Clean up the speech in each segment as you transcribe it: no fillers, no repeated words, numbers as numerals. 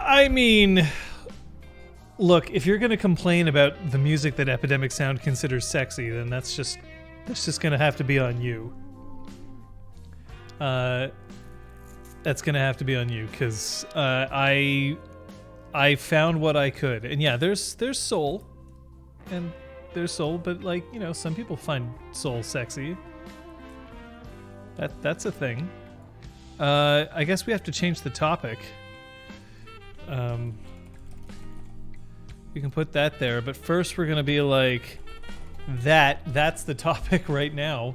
I mean, look, if you're going to complain about the music that Epidemic Sound considers sexy, then that's just going to have to be on you. That's going to have to be on you, because I found what I could. And yeah, there's soul, and there's soul, but like, you know, some people find soul sexy. That's a thing. I guess we have to change the topic. We can put that there, but first we're gonna be like, that's the topic right now.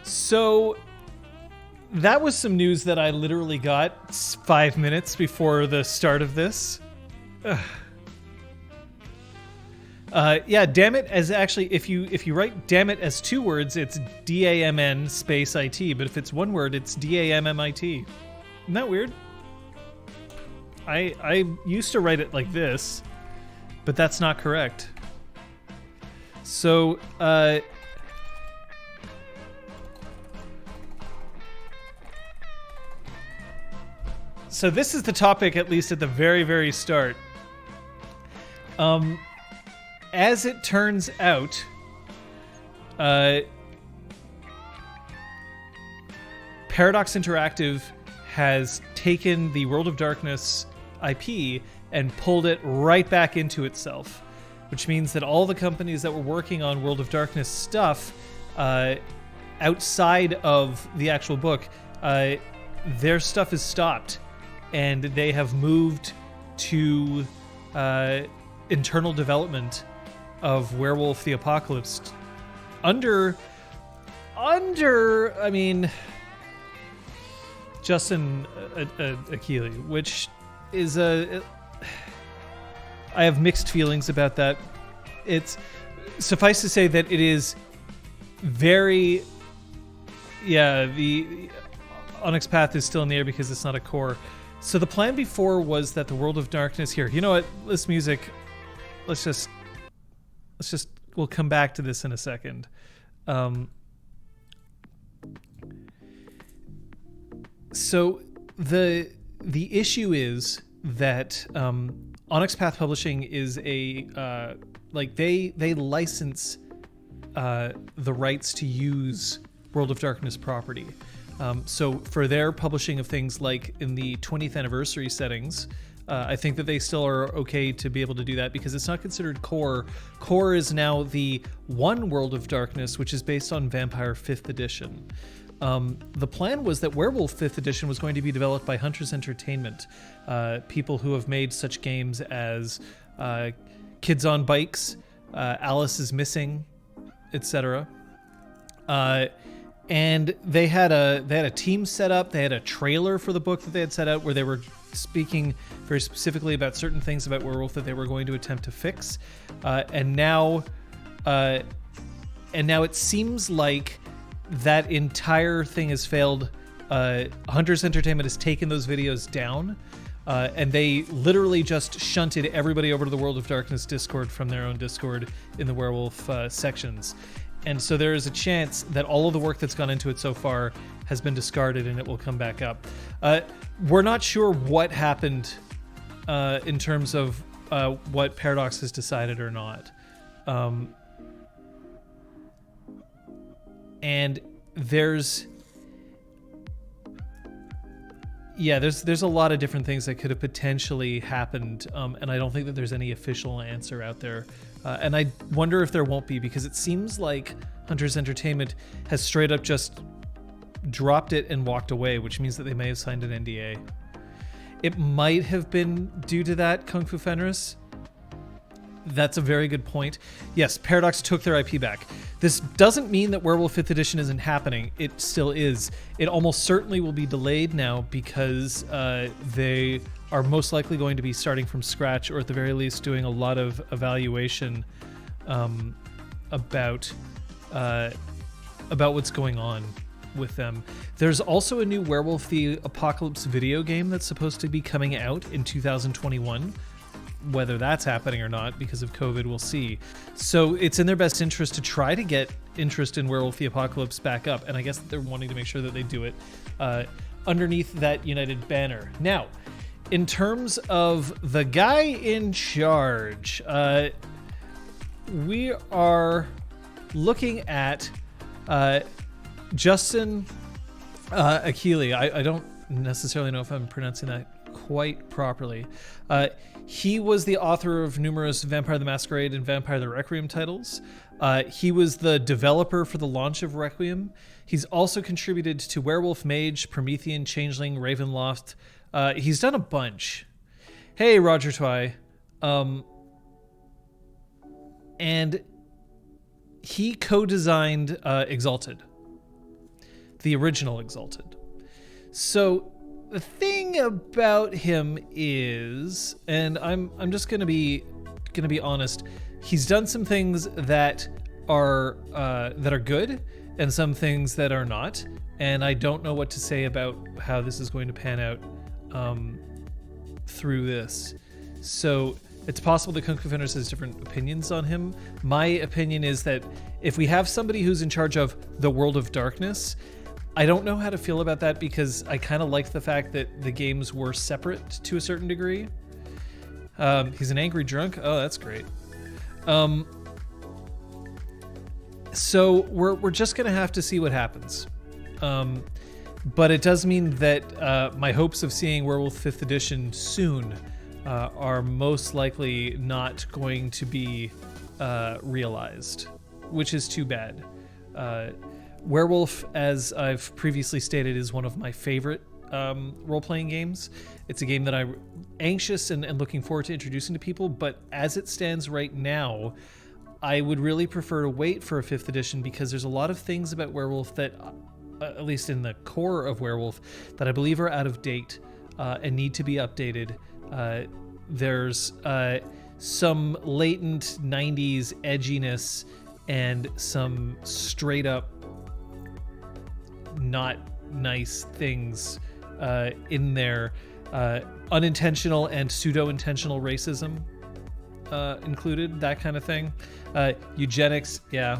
So that was some news that I literally got 5 minutes before the start of this. Yeah, damn it, as actually, if you write damn it as 2 words, it's DAMN space IT, but if it's 1 word, it's DAMMIT. Isn't that weird? I used to write it like this, but that's not correct. So, so this is the topic, at least at the very, very start. As it turns out, Paradox Interactive has taken the World of Darkness IP and pulled it right back into itself, which means that all the companies that were working on World of Darkness stuff outside of the actual book, their stuff is stopped, and they have moved to internal development of Werewolf the Apocalypse under I mean, Justin Akili, which is I have mixed feelings about that. It's suffice to say that it is very, yeah, the Onyx Path is still in the air because it's not a core. So the plan before was that the World of Darkness here, you know what, this music, let's just we'll come back to this in a second. So the issue is that Onyx Path Publishing is a like they license the rights to use World of Darkness property. So for their publishing of things like in the 20th anniversary settings, I think that they still are okay to be able to do that because it's not considered core. Core is now the one World of Darkness, which is based on Vampire 5th Edition. The plan was that Werewolf 5th Edition was going to be developed by Hunters Entertainment, people who have made such games as Kids on Bikes, Alice is Missing, etc. And they had a team set up. They had a trailer for the book that they had set out where they were speaking very specifically about certain things about Werewolf that they were going to attempt to fix. And now it seems like that entire thing has failed. Hunters Entertainment has taken those videos down, and they literally just shunted everybody over to the World of Darkness Discord from their own Discord in the Werewolf sections. And so there is a chance that all of the work that's gone into it so far has been discarded and it will come back up. We're not sure what happened in terms of what Paradox has decided or not. And there's a lot of different things that could have potentially happened, and I don't think that there's any official answer out there. And I wonder if there won't be, because it seems like Hunters Entertainment has straight up just dropped it and walked away, which means that they may have signed an NDA. It might have been due to that, Kung Fu Fenris. That's a very good point. Yes, Paradox took their IP back. This doesn't mean that Werewolf 5th Edition isn't happening. It still is. It almost certainly will be delayed now because they are most likely going to be starting from scratch, or at the very least doing a lot of evaluation about what's going on with them. There's also a new Werewolf the Apocalypse video game that's supposed to be coming out in 2021, whether that's happening or not because of COVID, we'll see. So it's in their best interest to try to get interest in Werewolf the Apocalypse back up, and I guess they're wanting to make sure that they do it underneath that united banner. Now, in terms of the guy in charge, we are looking at Justin Akili. I don't necessarily know if I'm pronouncing that quite properly. He was the author of numerous Vampire the Masquerade and Vampire the Requiem titles. He was the developer for the launch of Requiem. He's also contributed to Werewolf Mage, Promethean, Changeling, Ravenloft. He's done a bunch. Hey, Roger Twy. And he co-designed Exalted, the original Exalted. So the thing about him is, and I'm just gonna be honest, he's done some things that are good and some things that are not, and I don't know what to say about how this is going to pan out through this. So it's possible that Kung Fu Fenders has different opinions on him. My opinion is that if we have somebody who's in charge of the World of Darkness, I don't know how to feel about that because I kind of liked the fact that the games were separate to a certain degree. He's an angry drunk. Oh, that's great. So we're just gonna have to see what happens. But it does mean that my hopes of seeing Werewolf 5th Edition soon are most likely not going to be realized, which is too bad. Werewolf, as I've previously stated, is one of my favorite role-playing games. It's a game that I'm anxious and looking forward to introducing to people, but as it stands right now, I would really prefer to wait for a 5th edition because there's a lot of things about Werewolf that, at least in the core of Werewolf, that I believe are out of date and need to be updated. There's some latent 90s edginess and some straight up not nice things in there. Unintentional and pseudo-intentional racism included, that kind of thing. Eugenics, yeah.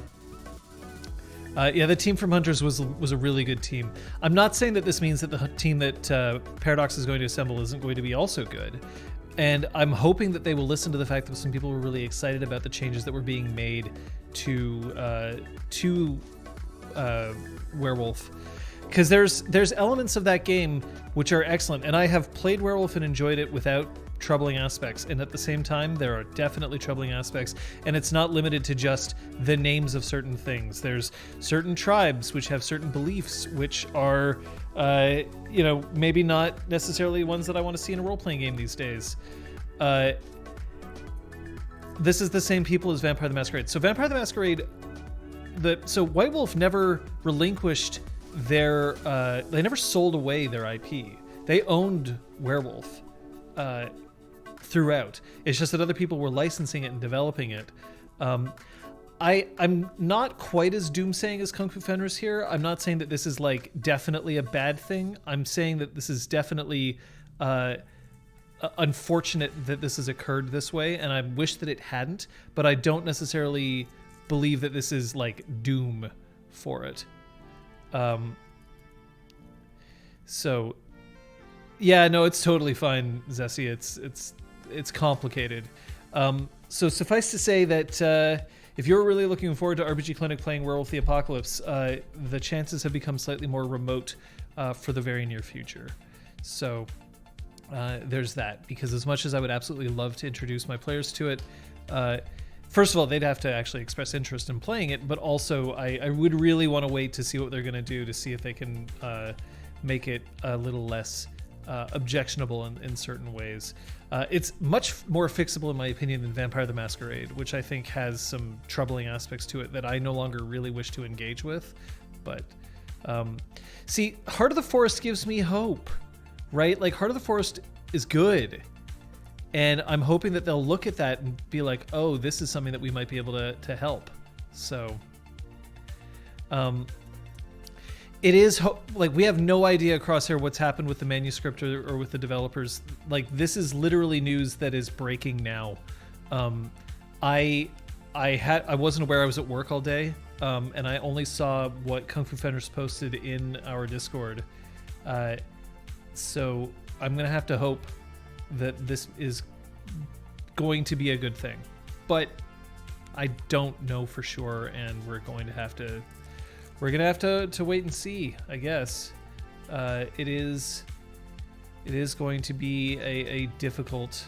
The team from Hunters was a really good team. I'm not saying that this means that the team that Paradox is going to assemble isn't going to be also good. And I'm hoping that they will listen to the fact that some people were really excited about the changes that were being made to Werewolf. Because there's elements of that game which are excellent, and I have played Werewolf and enjoyed it without troubling aspects, and at the same time there are definitely troubling aspects, and it's not limited to just the names of certain things. There's certain tribes which have certain beliefs which are maybe not necessarily ones that I want to see in a role-playing game these days. This is the same people as Vampire the Masquerade. So Vampire the Masquerade, White Wolf never relinquished they never sold away their IP. They owned Werewolf throughout. It's just that other people were licensing it and developing it. I'm not quite as doomsaying as Kung Fu Fenris here. I'm not saying that this is like definitely a bad thing. I'm saying that this is definitely unfortunate that this has occurred this way, and I wish that it hadn't, but I don't necessarily believe that this is like doom for it. It's totally fine, Zessie. It's complicated. So suffice to say that if you're really looking forward to RPG Clinic playing Werewolf the Apocalypse, the chances have become slightly more remote for the very near future. So there's that, because as much as I would absolutely love to introduce my players to it, first of all, they'd have to actually express interest in playing it, but also I would really want to wait to see what they're going to do to see if they can make it a little less objectionable in certain ways. It's much more fixable, in my opinion, than Vampire the Masquerade, which I think has some troubling aspects to it that I no longer really wish to engage with. But see, Heart of the Forest gives me hope, right? Like, Heart of the Forest is good. And I'm hoping that they'll look at that and be like, oh, this is something that we might be able to help. So, it is like we have no idea, Crosshair, what's happened with the manuscript or with the developers. Like, this is literally news that is breaking now. I wasn't aware. I was at work all day, and I only saw what Kung Fu Fenders posted in our Discord. So I'm gonna have to hope that this is going to be a good thing, but I don't know for sure, and we're gonna have to wait and see, I guess. It is going to be a difficult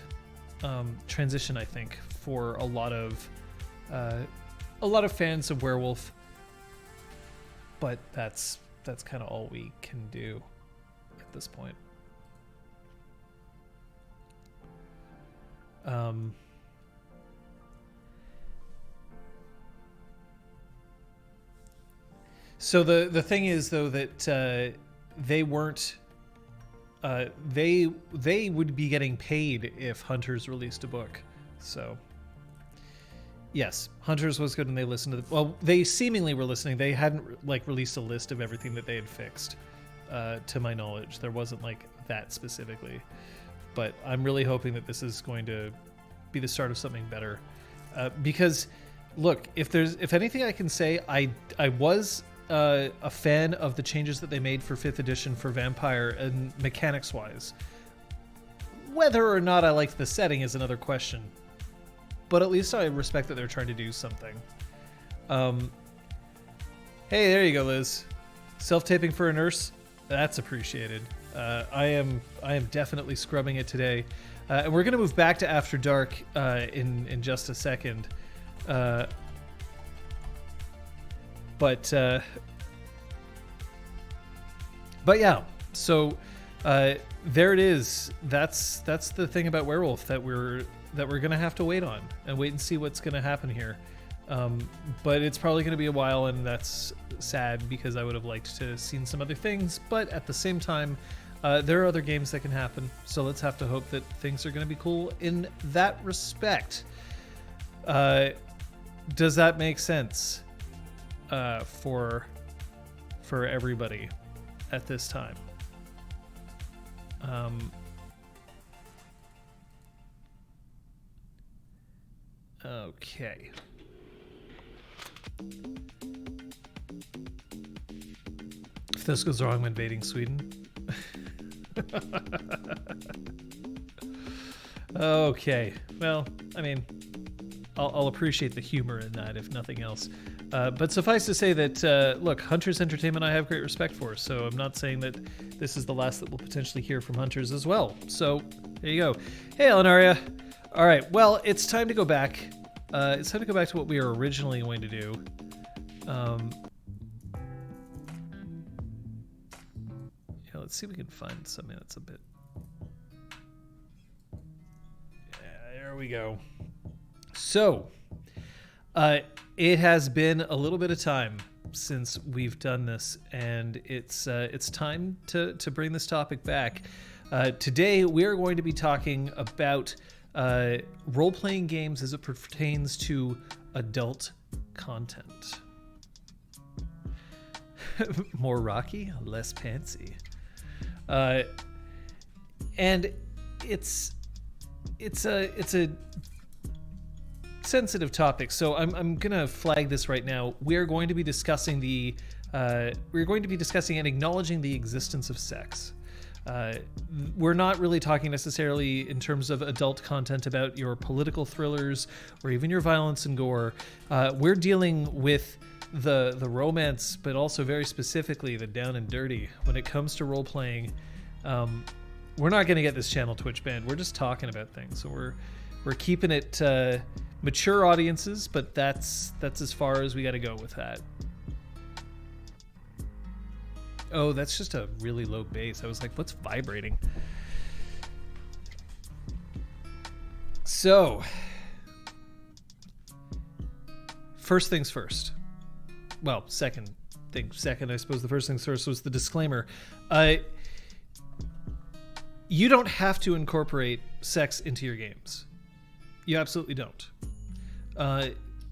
transition, I think, for a lot of fans of Werewolf, but that's kind of all we can do at this point. So the thing is, though, that they weren't. They would be getting paid if Hunters released a book. So yes, Hunters was good, and they listened to well, they seemingly were listening. They hadn't released a list of everything that they had fixed, to my knowledge. There wasn't that specifically, but I'm really hoping that this is going to be the start of something better. Because look, if anything I can say, I was a fan of the changes that they made for 5th edition for Vampire, and mechanics wise. Whether or not I liked the setting is another question, but at least I respect that they're trying to do something. Hey, there you go, Liz. Self-taping for a nurse, that's appreciated. I am definitely scrubbing it today, and we're gonna move back to After Dark in just a second. But yeah, so there it is. That's the thing about Werewolf that we're gonna have to wait on and wait and see what's gonna happen here. But it's probably gonna be a while, and that's sad because I would have liked to have seen some other things. But at the same time, there are other games that can happen. So let's have to hope that things are gonna be cool in that respect. Does that make sense? For everybody at this time. Okay. If this goes wrong, I'm invading Sweden. Okay. Well, I mean, I'll appreciate the humor in that, if nothing else. But suffice to say that, look, Hunters Entertainment I have great respect for, so I'm not saying that this is the last that we'll potentially hear from Hunters as well. So, there you go. Hey, Elenaria. All right, well, it's time to go back. It's time to go back to what we were originally going to do. Yeah, let's see if we can find something that's a bit... Yeah, there we go. So... it has been a little bit of time since we've done this, and it's time to bring this topic back. Today we are going to be talking about role-playing games as it pertains to adult content. More rocky, less pantsy. And it's a sensitive topic, so I'm gonna flag this right now. We're going to be discussing and acknowledging the existence of sex. We're not really talking necessarily in terms of adult content about your political thrillers or even your violence and gore. We're dealing with the romance, but also very specifically the down and dirty when it comes to role playing. We're not going to get this channel Twitch banned. We're just talking about things, so we're keeping it mature audiences, but that's as far as we got to go with that. Oh, that's just a really low bass. I was like, what's vibrating? So, first things first. Well, second thing second, I suppose. The first things first was the disclaimer. You don't have to incorporate sex into your games. You absolutely don't.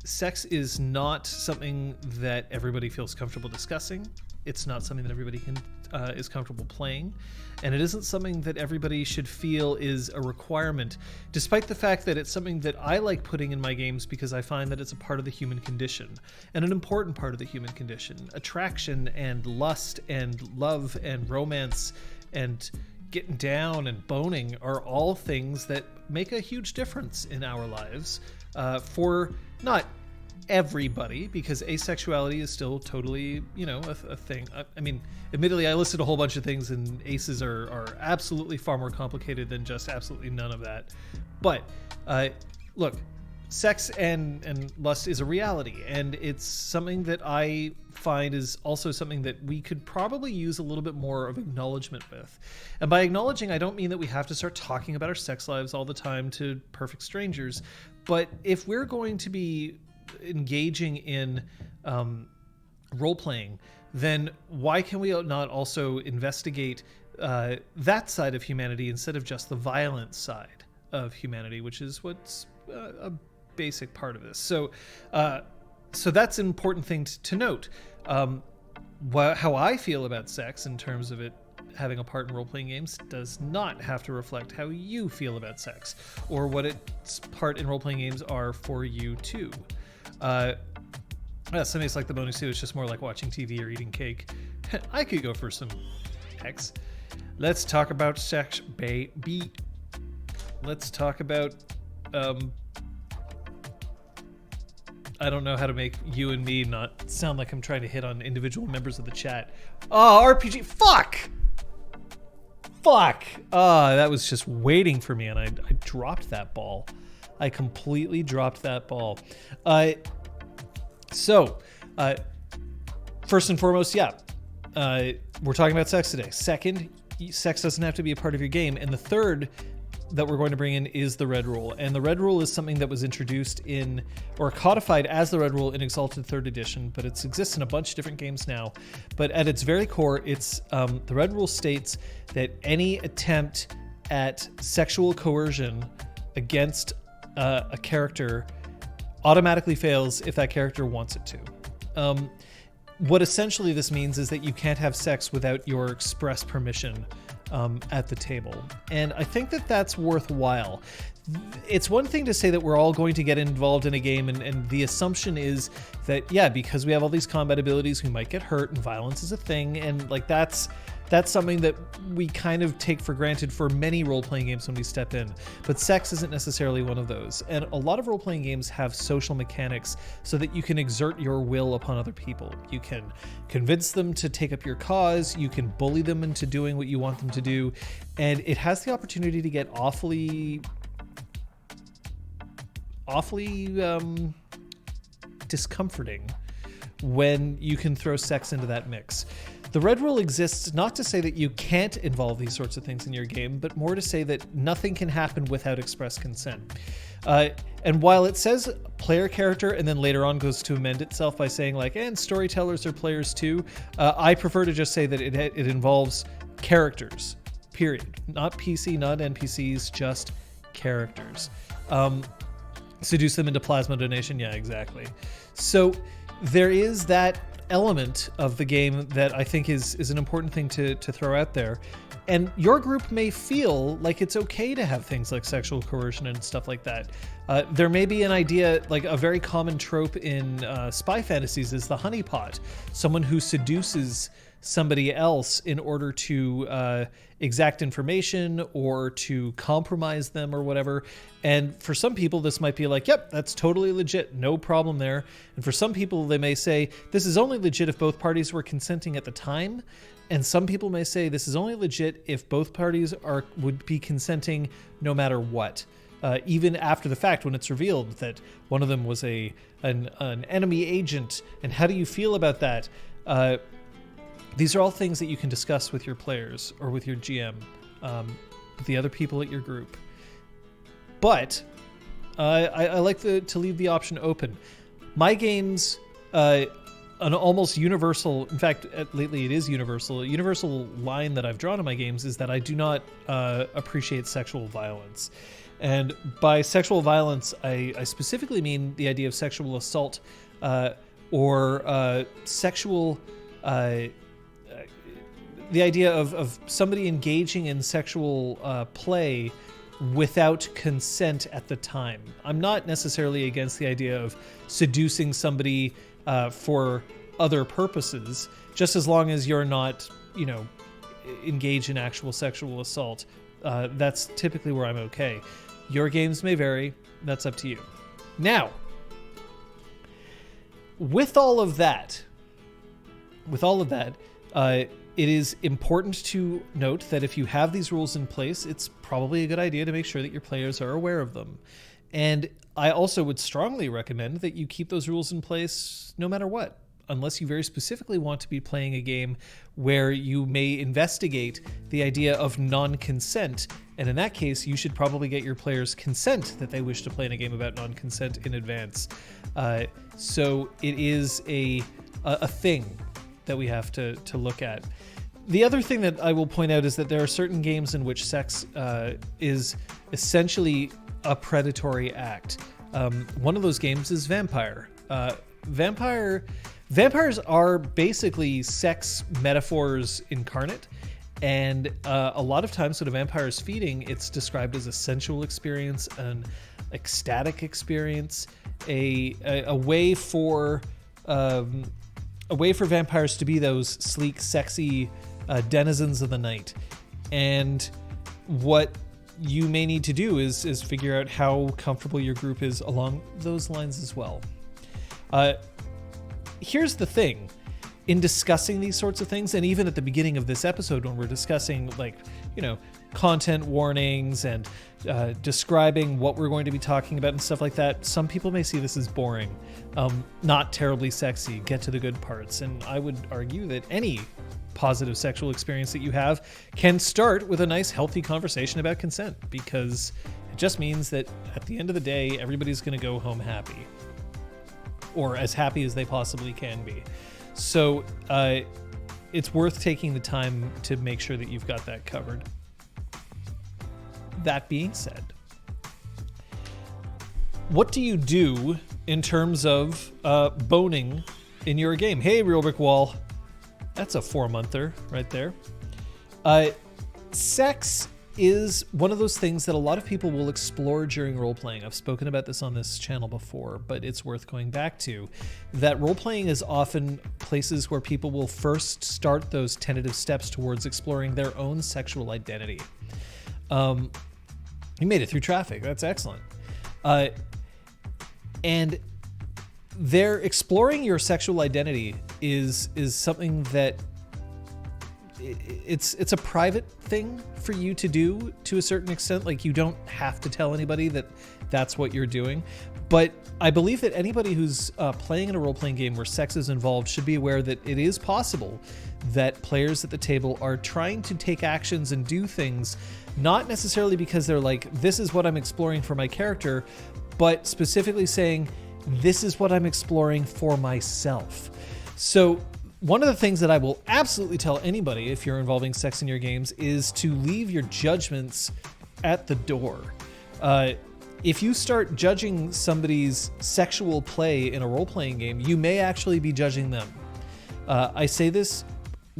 Sex is not something that everybody feels comfortable discussing. It's not something that everybody is comfortable playing, and it isn't something that everybody should feel is a requirement, despite the fact that it's something that I like putting in my games because I find that it's a part of the human condition, and an important part of the human condition. Attraction and lust and love and romance and getting down and boning are all things that make a huge difference in our lives, for not everybody, because asexuality is still totally, a thing. I mean, admittedly, I listed a whole bunch of things, and aces are absolutely far more complicated than just absolutely none of that. But look, sex and lust is a reality, and it's something that I find is also something that we could probably use a little bit more of acknowledgement with. And by acknowledging, I don't mean that we have to start talking about our sex lives all the time to perfect strangers, but if we're going to be engaging in role-playing, then why can we not also investigate that side of humanity instead of just the violent side of humanity, which is what's a basic part of this. So that's an important thing to note. How I feel about sex in terms of it having a part in role-playing games does not have to reflect how you feel about sex, or what its part in role-playing games are for you too. Some days like the bonus too, it's just more like watching TV or eating cake. I could go for some X. Let's talk about sex, baby. Let's talk about I don't know how to make you and me not sound like I'm trying to hit on individual members of the chat. Oh, RPG. Fuck! That was just waiting for me, and I dropped that ball. I completely dropped that ball. So, first and foremost, we're talking about sex today. Second, sex doesn't have to be a part of your game. And the third that we're going to bring in is the red rule. And the red rule is something that was introduced in, or codified as the red rule in Exalted 3rd Edition, but it exists in a bunch of different games now. But at its very core, it's the red rule states that any attempt at sexual coercion against a character automatically fails if that character wants it to. What essentially this means is that you can't have sex without your express permission at the table. And I think that that's worthwhile. It's one thing to say that we're all going to get involved in a game, and the assumption is that, because we have all these combat abilities, we might get hurt, and violence is a thing, and like that's something that we kind of take for granted for many role-playing games when we step in. But sex isn't necessarily one of those. And a lot of role-playing games have social mechanics so that you can exert your will upon other people. You can convince them to take up your cause, you can bully them into doing what you want them to do, and it has the opportunity to get awfully discomforting when you can throw sex into that mix. The red rule exists not to say that you can't involve these sorts of things in your game, but more to say that nothing can happen without express consent. And while it says player character and then later on goes to amend itself by saying and storytellers are players too, I prefer to just say that it involves characters, period. Not PC, not NPCs, just characters. Seduce them into plasma donation, yeah, exactly. So there is that element of the game that I think is an important thing to throw out there. And your group may feel like it's okay to have things like sexual coercion and stuff like that. There may be an idea, like a very common trope in spy fantasies is the honeypot, someone who seduces somebody else in order to exact information or to compromise them or whatever. And for some people, this might be like, yep, that's totally legit, no problem there. And for some people, they may say, this is only legit if both parties were consenting at the time. And some people may say this is only legit if both parties would be consenting no matter what. Even after the fact, when it's revealed that one of them was an enemy agent. And how do you feel about that? These are all things that you can discuss with your players or with your GM, with the other people at your group. But I like to leave the option open. My games, an almost universal, in fact, lately it is universal. A universal line that I've drawn in my games is that I do not appreciate sexual violence. And by sexual violence, I specifically mean the idea of sexual assault or sexual the idea of somebody engaging in sexual play without consent at the time. I'm not necessarily against the idea of seducing somebody for other purposes, just as long as you're not, engaged in actual sexual assault. That's typically where I'm okay. Your games may vary. That's up to you. Now, with all of that, it is important to note that if you have these rules in place, it's probably a good idea to make sure that your players are aware of them. And I also would strongly recommend that you keep those rules in place no matter what, unless you very specifically want to be playing a game where you may investigate the idea of non-consent. And in that case, you should probably get your players' consent that they wish to play in a game about non-consent in advance. So it is a thing that we have to look at. The other thing that I will point out is that there are certain games in which sex is essentially a predatory act. One of those games is Vampire. Vampires are basically sex metaphors incarnate, and a lot of times when a vampire is feeding, it's described as a sensual experience, an ecstatic experience, a way for vampires to be those sleek, sexy denizens of the night. And what you may need to do is figure out how comfortable your group is along those lines as well. Here's the thing. In discussing these sorts of things, and even at the beginning of this episode when we're discussing content warnings and describing what we're going to be talking about and stuff like that, some people may see this as boring, not terribly sexy, get to the good parts. And I would argue that any positive sexual experience that you have can start with a nice, healthy conversation about consent, because it just means that at the end of the day, everybody's going to go home happy, or as happy as they possibly can be. So it's worth taking the time to make sure that you've got that covered. That being said, what do you do in terms of boning in your game? Hey, Real Brick Wall. That's a 4-monther right there. Sex is one of those things that a lot of people will explore during role-playing. I've spoken about this on this channel before, but it's worth going back to. That role-playing is often places where people will first start those tentative steps towards exploring their own sexual identity. You made it through traffic. That's excellent. And they're exploring your sexual identity is something that it's a private thing for you to do to a certain extent. Like, you don't have to tell anybody that that's what you're doing. But I believe that anybody who's playing in a role-playing game where sex is involved should be aware that it is possible that players at the table are trying to take actions and do things, not necessarily because they're like, this is what I'm exploring for my character, but specifically saying, this is what I'm exploring for myself. So one of the things that I will absolutely tell anybody if you're involving sex in your games is to leave your judgments at the door. If you start judging somebody's sexual play in a role-playing game, you may actually be judging them. I say this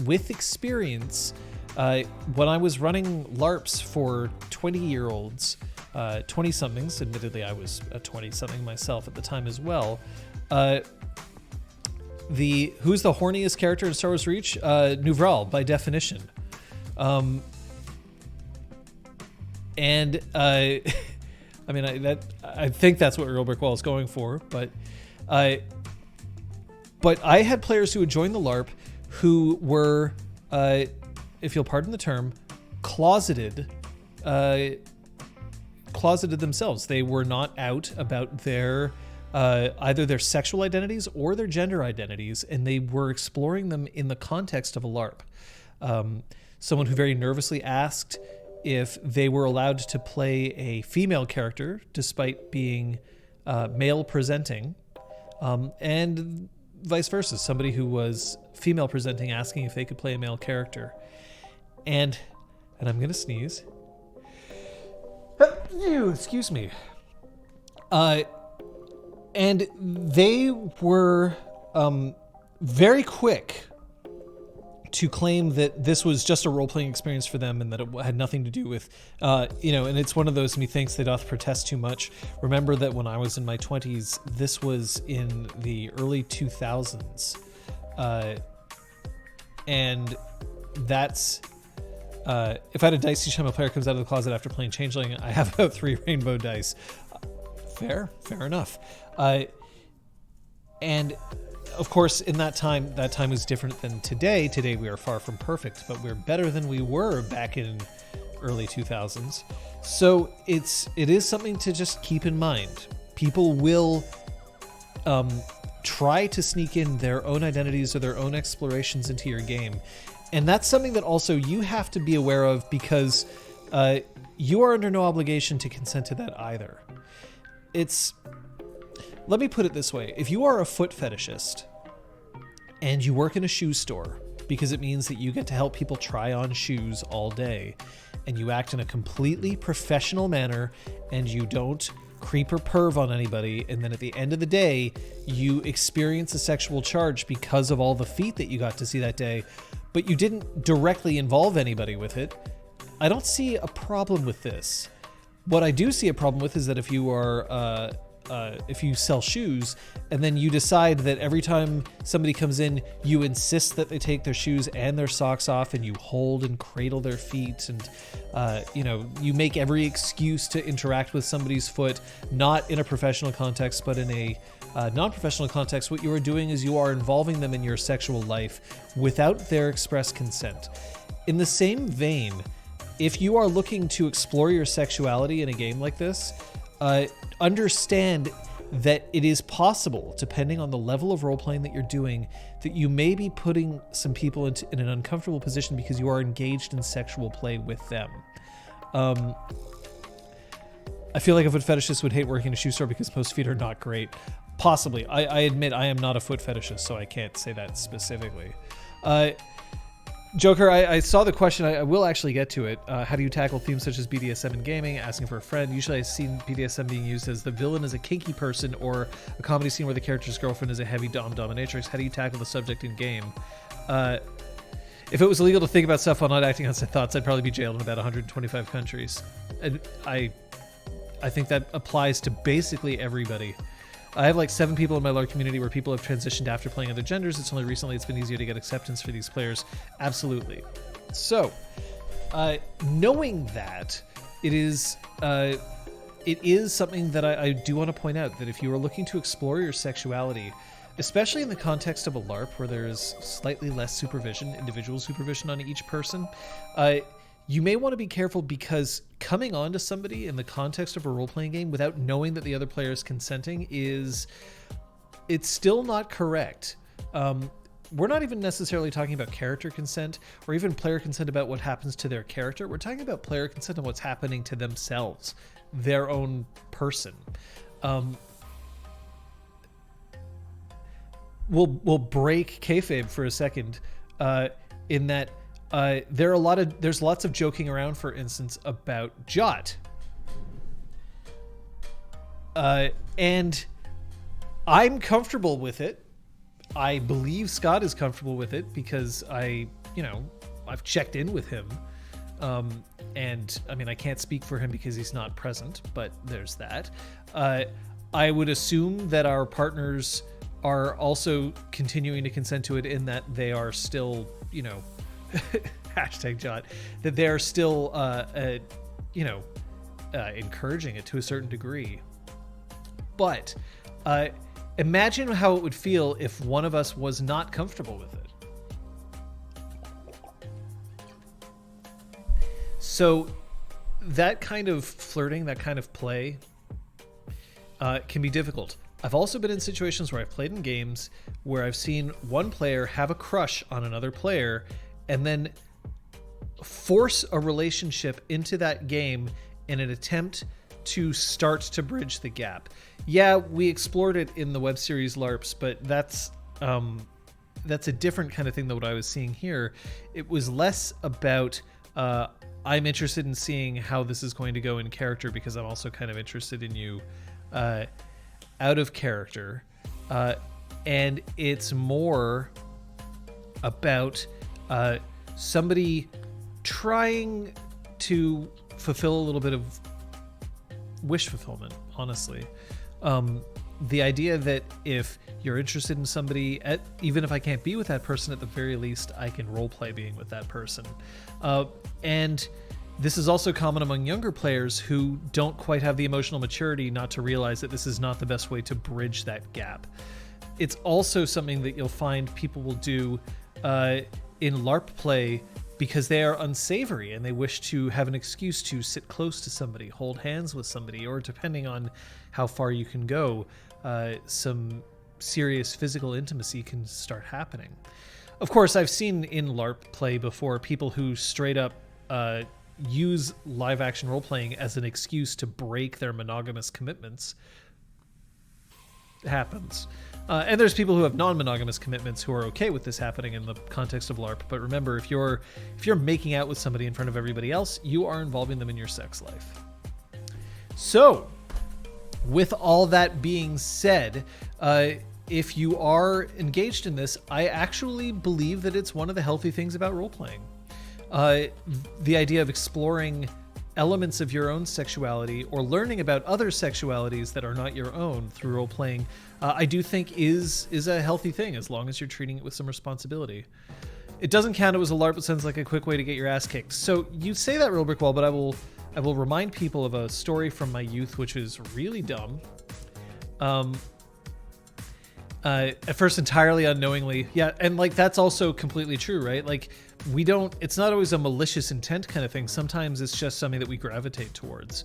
with experience. When I was running LARPs for 20-year-olds, 20-somethings, admittedly I was a 20-something myself at the time as well, who's the horniest character in Star Wars Reach? Nuvral, by definition. I mean, I think that's what Real Brick Wall is going for, but I had players who would join the LARP who were, if you'll pardon the term, closeted themselves. They were not out about their either their sexual identities or their gender identities, and they were exploring them in the context of a LARP. Someone who very nervously asked if they were allowed to play a female character despite being male presenting, and vice versa. Somebody who was female presenting asking if they could play a male character. And I'm going to sneeze. Excuse me. And they were very quick to claim that this was just a role-playing experience for them and that it had nothing to do with, and it's one of those, methinks they doth protest too much. Remember that when I was in my 20s, this was in the early 2000s. And that's, if I had a dice each time a player comes out of the closet after playing Changeling, I have about 3 rainbow dice. Fair enough. And of course, in that time was different than today. Today we are far from perfect, but we're better than we were back in early 2000s. So it is something to just keep in mind. People will try to sneak in their own identities or their own explorations into your game. And that's something that also you have to be aware of, because you are under no obligation to consent to that either. Let me put it this way. If you are a foot fetishist and you work in a shoe store, because it means that you get to help people try on shoes all day, and you act in a completely professional manner and you don't creep or perv on anybody, and then at the end of the day, you experience a sexual charge because of all the feet that you got to see that day, but you didn't directly involve anybody with it, I don't see a problem with this. What I do see a problem with is that if you are if you sell shoes and then you decide that every time somebody comes in, you insist that they take their shoes and their socks off, and you hold and cradle their feet, and you make every excuse to interact with somebody's foot, not in a professional context but in a non-professional context. What you are doing is you are involving them in your sexual life without their express consent. In the same vein, if you are looking to explore your sexuality in a game like this, understand that it is possible, depending on the level of role-playing that you're doing, that you may be putting some people in an uncomfortable position because you are engaged in sexual play with them. I feel like a foot fetishist would hate working in a shoe store because most feet are not great. Possibly. I admit I am not a foot fetishist, so I can't say that specifically. Joker, I saw the question. I will actually get to it. How do you tackle themes such as BDSM in gaming? Asking for a friend. Usually I've seen BDSM being used as the villain is a kinky person, or a comedy scene where the character's girlfriend is a heavy dominatrix. How do you tackle the subject in game? If it was illegal to think about stuff while not acting on said thoughts, I'd probably be jailed in about 125 countries. And I think that applies to basically everybody. I have like 7 people in my LARP community where people have transitioned after playing other genders. It's only recently it's been easier to get acceptance for these players. Absolutely. So, knowing that, it is something that I do want to point out, that if you are looking to explore your sexuality, especially in the context of a LARP where there is slightly less supervision, individual supervision on each person, you may want to be careful, because coming on to somebody in the context of a role-playing game without knowing that the other player is consenting it's still not correct. We're not even necessarily talking about character consent or even player consent about what happens to their character. We're talking about player consent on what's happening to themselves, their own person. We'll break kayfabe for a second, in that there's lots of joking around, for instance, about Jot. And I'm comfortable with it. I believe Scott is comfortable with it because I've checked in with him. And I mean, I can't speak for him because he's not present, but there's that. I would assume that our partners are also continuing to consent to it, in that they are still, hashtag Jot, that they're still, encouraging it to a certain degree. But imagine how it would feel if one of us was not comfortable with it. So that kind of flirting, that kind of play, can be difficult. I've also been in situations where I've played in games where I've seen one player have a crush on another player and then force a relationship into that game in an attempt to start to bridge the gap. Yeah, we explored it in the web series LARPs, but that's a different kind of thing than what I was seeing here. It was less about I'm interested in seeing how this is going to go in character because I'm also kind of interested in you out of character. And it's more about somebody trying to fulfill a little bit of wish fulfillment, honestly. The idea that if you're interested in somebody, even if I can't be with that person, at the very least, I can roleplay being with that person. And this is also common among younger players who don't quite have the emotional maturity not to realize that this is not the best way to bridge that gap. It's also something that you'll find people will do in LARP play because they are unsavory and they wish to have an excuse to sit close to somebody, hold hands with somebody, or depending on how far you can go, some serious physical intimacy can start happening. Of course, I've seen in LARP play before people who straight up use live action role playing as an excuse to break their monogamous commitments. It happens. And there's people who have non-monogamous commitments who are okay with this happening in the context of LARP. But remember, if you're making out with somebody in front of everybody else, you are involving them in your sex life. So, with all that being said, if you are engaged in this, I actually believe that it's one of the healthy things about role-playing. The idea of exploring elements of your own sexuality or learning about other sexualities that are not your own through role-playing, I do think is a healthy thing as long as you're treating it with some responsibility. It doesn't count it as a LARP, it sounds like a quick way to get your ass kicked. So you say that real brick wall, but I will remind people of a story from my youth which was really dumb. At first entirely unknowingly. Yeah, and like that's also completely true, right? Like it's not always a malicious intent kind of thing. Sometimes it's just something that we gravitate towards.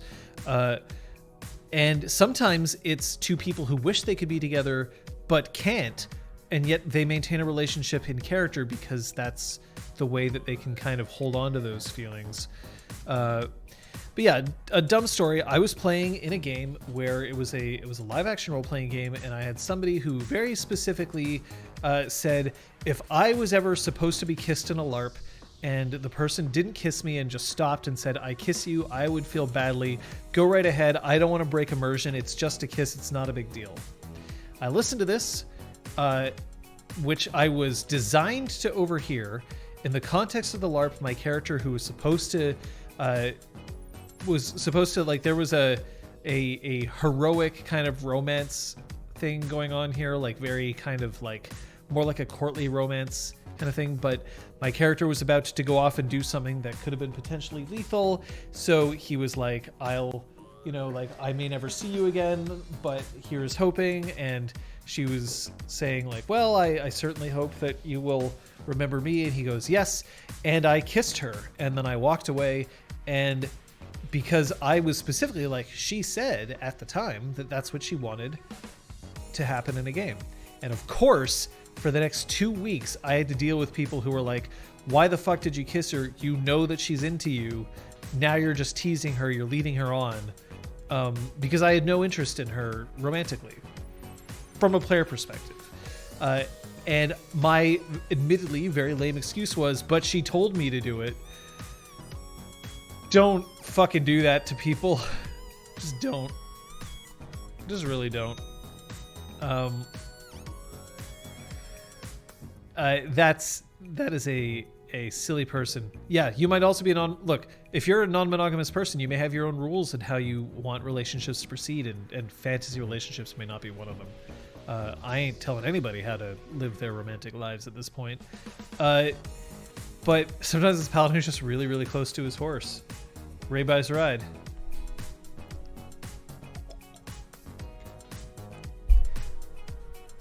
And sometimes it's two people who wish they could be together but can't, and yet they maintain a relationship in character because that's the way that they can kind of hold on to those feelings. But yeah, a dumb story. I was playing in a game where it was a live action role playing game, and I had somebody who very specifically said if I was ever supposed to be kissed in a LARP and the person didn't kiss me and just stopped and said, I kiss you, I would feel badly. Go right ahead. I don't want to break immersion. It's just a kiss. It's not a big deal. I listened to this, which I was designed to overhear. In the context of the LARP, my character who was supposed to like, there was a heroic kind of romance thing going on here, like very kind of like more like a courtly romance kind of thing, but my character was about to go off and do something that could have been potentially lethal. So he was like, I may never see you again, but here's hoping. And she was saying like, well, I certainly hope that you will remember me. And he goes, yes. And I kissed her. And then I walked away. And because I was specifically like, she said at the time that that's what she wanted to happen in a game. And of course, for the next 2 weeks, I had to deal with people who were like, why the fuck did you kiss her? You know that she's into you. Now you're just teasing her. You're leading her on. Because I had no interest in her romantically from a player perspective. And my admittedly very lame excuse was, but she told me to do it. Don't fucking do that to people. Just don't. Just really don't. That is a silly person. Yeah, you might also be look, if you're a non-monogamous person, you may have your own rules and how you want relationships to proceed, and fantasy relationships may not be one of them. I ain't telling anybody how to live their romantic lives at this point. But sometimes this paladin is just really, really close to his horse. Ray buys a ride.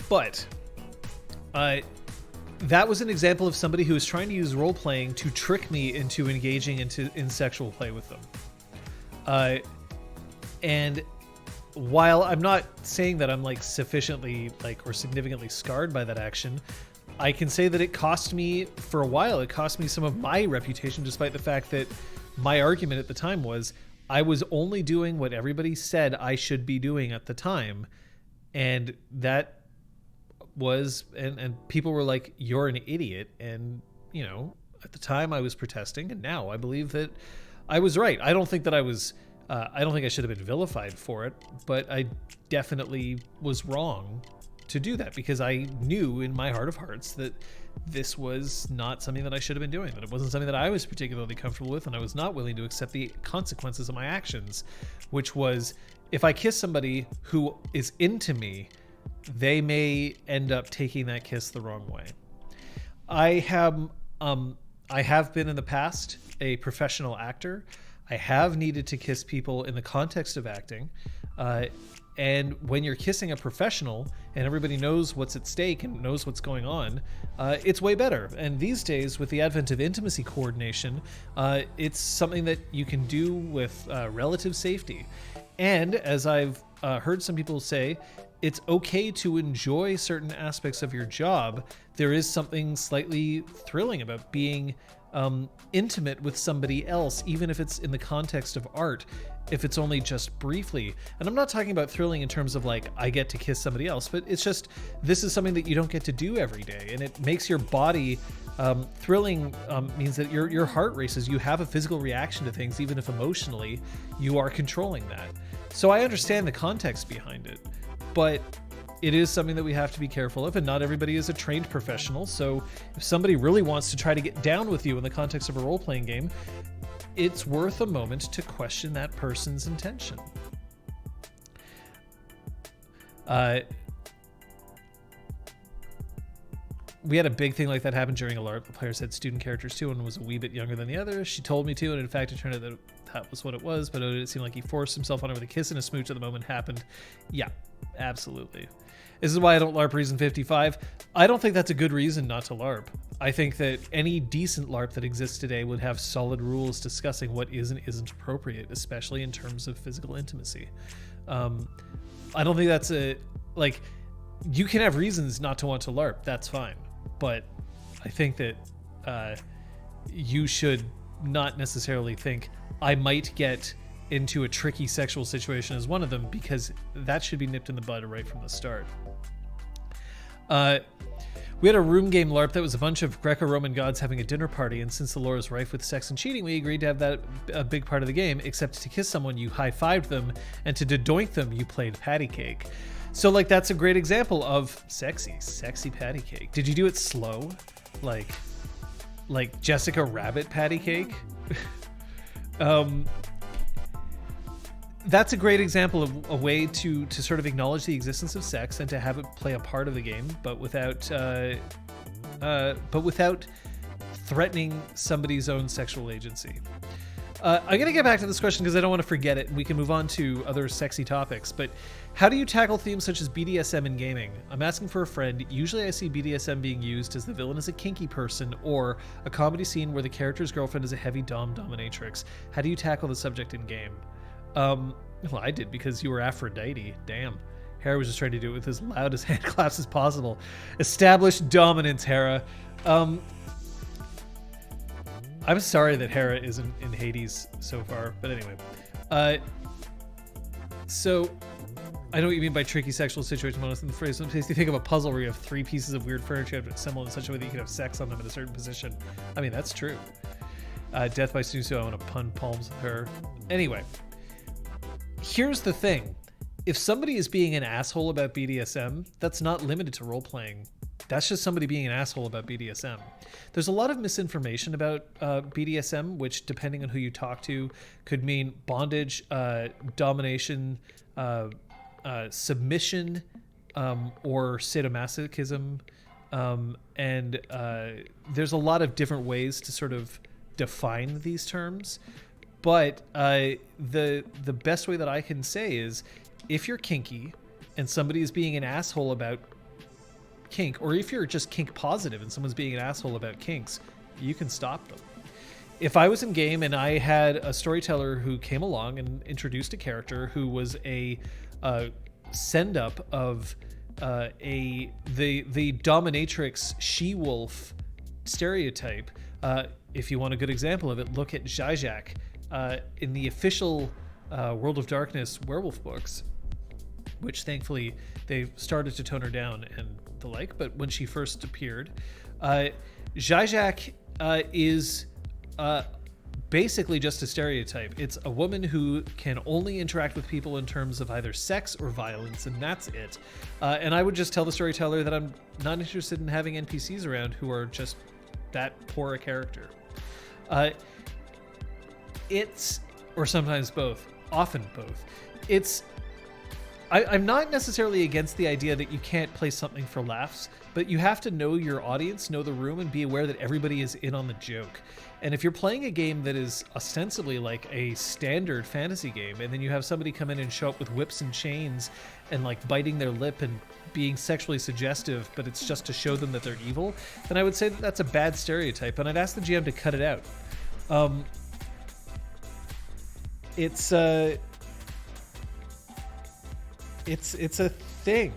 But that was an example of somebody who was trying to use role-playing to trick me into engaging in sexual play with them. And while I'm not saying that I'm like sufficiently like or significantly scarred by that action, I can say that it cost me for a while. It cost me some of my reputation, despite the fact that my argument at the time was I was only doing what everybody said I should be doing at the time. And that was, and people were like, you're an idiot. And, you know, at the time I was protesting, and now I believe that I was right. I don't think that I was, I don't think I should have been vilified for it, but I definitely was wrong to do that, because I knew in my heart of hearts that this was not something that I should have been doing, that it wasn't something that I was particularly comfortable with, and I was not willing to accept the consequences of my actions, which was, if I kiss somebody who is into me, they may end up taking that kiss the wrong way. I have been in the past a professional actor. I have needed to kiss people in the context of acting. And when you're kissing a professional and everybody knows what's at stake and knows what's going on, it's way better. And these days, with the advent of intimacy coordination, it's something that you can do with relative safety. And as I've heard some people say, it's okay to enjoy certain aspects of your job. There is something slightly thrilling about being intimate with somebody else, even if it's in the context of art, if it's only just briefly. And I'm not talking about thrilling in terms of like, I get to kiss somebody else, but it's just, this is something that you don't get to do every day. And it makes your body thrilling, means that your heart races. You have a physical reaction to things, even if emotionally you are controlling that. So I understand the context behind it, but it is something that we have to be careful of, and not everybody is a trained professional. So if somebody really wants to try to get down with you in the context of a role-playing game, it's worth a moment to question that person's intention. We had a big thing like that happen during a LARP. The players had student characters too, and was a wee bit younger than the other. She told me to, and in fact, it turned out that that was what it was, but it seemed like he forced himself on her with a kiss and a smooch at the moment happened. Yeah, absolutely. This is why I don't LARP Reason 55. I don't think that's a good reason not to LARP. I think that any decent LARP that exists today would have solid rules discussing what is and isn't appropriate, especially in terms of physical intimacy. I don't think that's you can have reasons not to want to LARP, that's fine. But I think that you should not necessarily think, I might get into a tricky sexual situation as one of them, because that should be nipped in the bud right from the start. We had a room game LARP that was a bunch of Greco-Roman gods having a dinner party, and since the lore is rife with sex and cheating, we agreed to have that a big part of the game, except to kiss someone, you high-fived them, and to doink them, you played patty cake. So, like, that's a great example of sexy patty cake. Did you do it slow? Like Jessica Rabbit patty cake? That's a great example of a way to sort of acknowledge the existence of sex and to have it play a part of the game, but without threatening somebody's own sexual agency. I'm going to get back to this question because I don't want to forget it, and we can move on to other sexy topics. But how do you tackle themes such as BDSM in gaming? I'm asking for a friend. Usually I see BDSM being used as the villain is a kinky person, or a comedy scene where the character's girlfriend is a heavy dominatrix. How do you tackle the subject in game? Well, I did, because you were Aphrodite. Damn. Hera was just trying to do it with as loud as hand claps as possible. Established dominance, Hera. I'm sorry that Hera isn't in Hades so far, but anyway. So, I know what you mean by tricky sexual situation. Honestly, the phrase makes you think of a puzzle where you have three pieces of weird furniture you have to assemble in such a way that you can have sex on them in a certain position. I mean, that's true. Death by Snoozo, I want to pun palms with her. Anyway, here's the thing. If somebody is being an asshole about BDSM, that's not limited to role-playing. That's just somebody being an asshole about BDSM. There's a lot of misinformation about BDSM, which, depending on who you talk to, could mean bondage, domination, submission, or sadomasochism. And there's a lot of different ways to sort of define these terms. But the best way that I can say is, if you're kinky and somebody is being an asshole about kink, or if you're just kink positive and someone's being an asshole about kinks, you can stop them. If I was in game and I had a storyteller who came along and introduced a character who was a send up of the dominatrix she-wolf stereotype, if you want a good example of it, look at Zizek in the official World of Darkness werewolf books, which thankfully they've started to tone her down and the like, but when she first appeared, Zizek is basically just a stereotype. It's a woman who can only interact with people in terms of either sex or violence, and that's it. And I would just tell the storyteller that I'm not interested in having NPCs around who are just that poor a character. Or sometimes both, often both. I'm not necessarily against the idea that you can't play something for laughs, but you have to know your audience, know the room, and be aware that everybody is in on the joke. And if you're playing a game that is ostensibly like a standard fantasy game, and then you have somebody come in and show up with whips and chains and like biting their lip and being sexually suggestive, but it's just to show them that they're evil, then I would say that that's a bad stereotype, and I'd ask the GM to cut it out. It's a thing.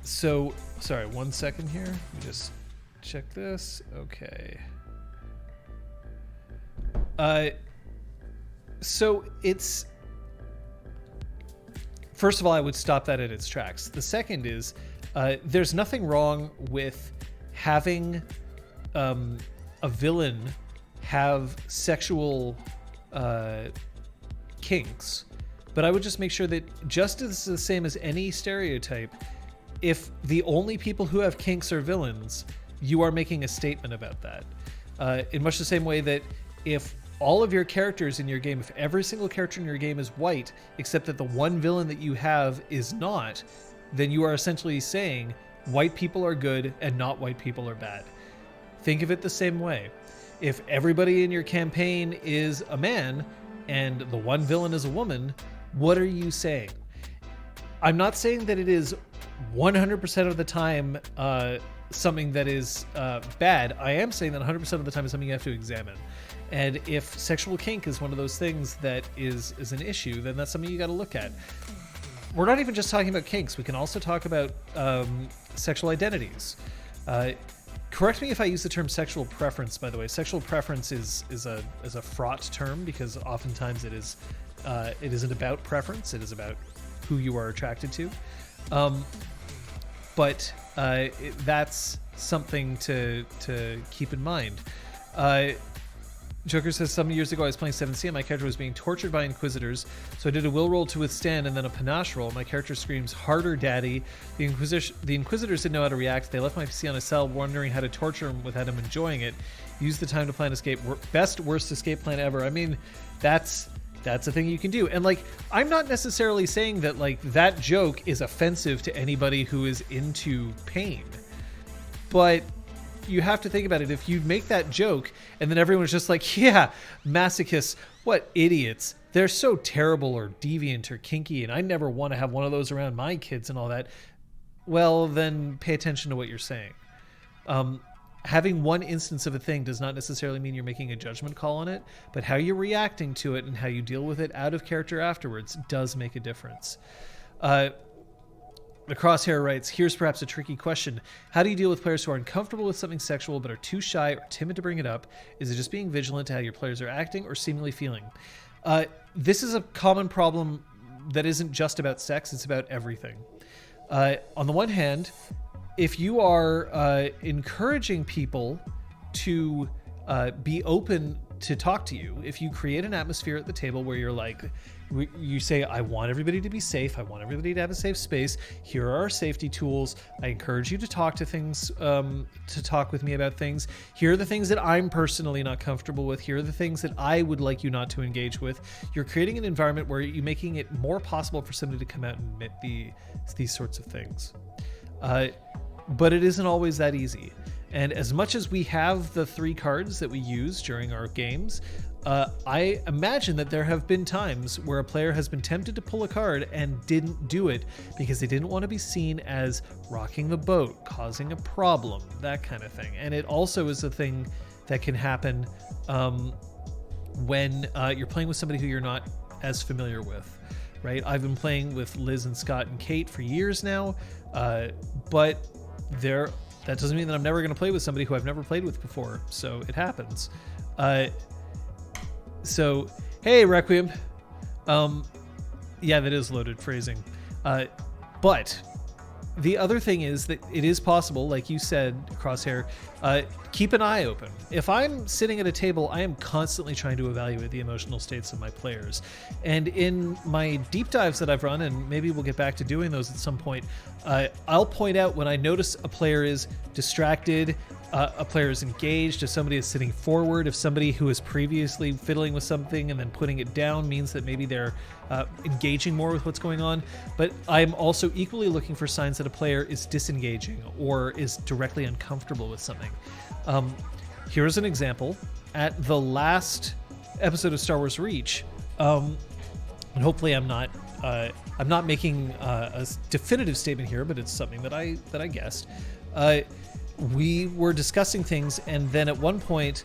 So, sorry, 1 second here. Let me just check this. Okay. So it's... First of all, I would stop that at its tracks. The second is, there's nothing wrong with having a villain have sexual kinks, but I would just make sure that just as the same as any stereotype, if the only people who have kinks are villains, you are making a statement about that. In much the same way that if all of your characters in your game, if every single character in your game is white, except that the one villain that you have is not, then you are essentially saying white people are good and not white people are bad. Think of it the same way. If everybody in your campaign is a man and the one villain is a woman, what are you saying? I'm not saying that it is 100% of the time something that is bad. I am saying that 100% of the time is something you have to examine. And if sexual kink is one of those things that is an issue, then that's something you got to look at. We're not even just talking about kinks. We can also talk about sexual identities. Correct me if I use the term sexual preference, by the way. Sexual preference is a fraught term because oftentimes it isn't about preference. It is about who you are attracted to. But that's something to keep in mind. Joker says, some years ago I was playing 7th and my character was being tortured by Inquisitors, so I did a will roll to withstand and then a panache roll. My character screams, "Harder, Daddy." The Inquisitors didn't know how to react. They left my PC on a cell, wondering how to torture him without him enjoying it. Used the time to plan escape. Best, worst escape plan ever. I mean, that's a thing you can do. And like, I'm not necessarily saying that like that joke is offensive to anybody who is into pain, but you have to think about it. If you make that joke and then everyone's just like, yeah, masochists, what idiots. They're so terrible or deviant or kinky, and I never want to have one of those around my kids and all that. Well, then pay attention to what you're saying. Having one instance of a thing does not necessarily mean you're making a judgment call on it, but how you're reacting to it and how you deal with it out of character afterwards does make a difference. The Crosshair writes, here's perhaps a tricky question. How do you deal with players who are uncomfortable with something sexual but are too shy or timid to bring it up? Is it just being vigilant to how your players are acting or seemingly feeling? This is a common problem that isn't just about sex, it's about everything. On the one hand, if you are encouraging people to be open to talk to you, if you create an atmosphere at the table where you're like, you say, I want everybody to be safe. I want everybody to have a safe space. Here are our safety tools. I encourage you to talk to things, to talk with me about things. Here are the things that I'm personally not comfortable with. Here are the things that I would like you not to engage with. You're creating an environment where you're making it more possible for somebody to come out and admit these sorts of things. But it isn't always that easy. And as much as we have the 3 cards that we use during our games, I imagine that there have been times where a player has been tempted to pull a card and didn't do it because they didn't want to be seen as rocking the boat, causing a problem, that kind of thing. And it also is a thing that can happen when you're playing with somebody who you're not as familiar with, right? I've been playing with Liz and Scott and Kate for years now, but that doesn't mean that I'm never going to play with somebody who I've never played with before. So it happens. So, hey, Requiem. Yeah, that is loaded phrasing. But the other thing is that it is possible, like you said, Crosshair, keep an eye open. If I'm sitting at a table, I am constantly trying to evaluate the emotional states of my players. And in my deep dives that I've run, and maybe we'll get back to doing those at some point, I'll point out when I notice a player is distracted, a player is engaged, if somebody is sitting forward, if somebody who is previously fiddling with something and then putting it down means that maybe they're engaging more with what's going on. But I'm also equally looking for signs that a player is disengaging or is directly uncomfortable with something. Here's an example. At the last episode of Star Wars Reach, and hopefully I'm not making a definitive statement here, but it's something that I guessed. We were discussing things, and then at one point,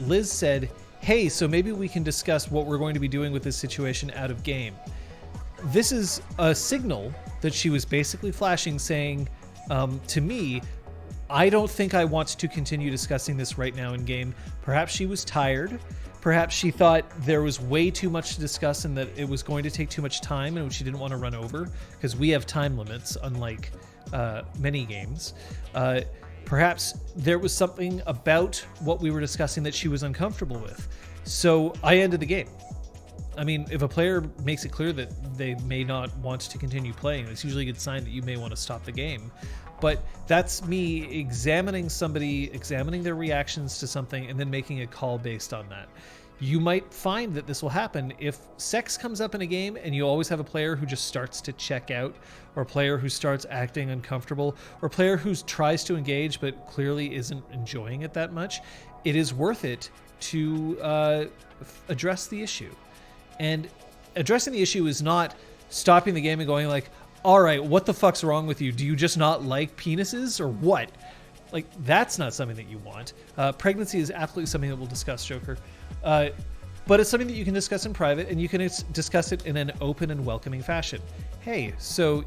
Liz said, "Hey, so maybe we can discuss what we're going to be doing with this situation out of game." This is a signal that she was basically flashing, saying to me, "I don't think I want to continue discussing this right now in game." Perhaps she was tired. Perhaps she thought there was way too much to discuss and that it was going to take too much time and she didn't want to run over, because we have time limits, unlike many games. Perhaps there was something about what we were discussing that she was uncomfortable with. So I ended the game. I mean, if a player makes it clear that they may not want to continue playing, it's usually a good sign that you may want to stop the game. But that's me examining somebody, examining their reactions to something, and then making a call based on that. You might find that this will happen if sex comes up in a game and you always have a player who just starts to check out, or a player who starts acting uncomfortable, or a player who tries to engage but clearly isn't enjoying it that much. It is worth it to address the issue. And addressing the issue is not stopping the game and going like, "All right, what the fuck's wrong with you? Do you just not like penises or what?" Like, that's not something that you want. Pregnancy is absolutely something that we'll discuss, Joker. But it's something that you can discuss in private, and you can discuss it in an open and welcoming fashion. Hey, so,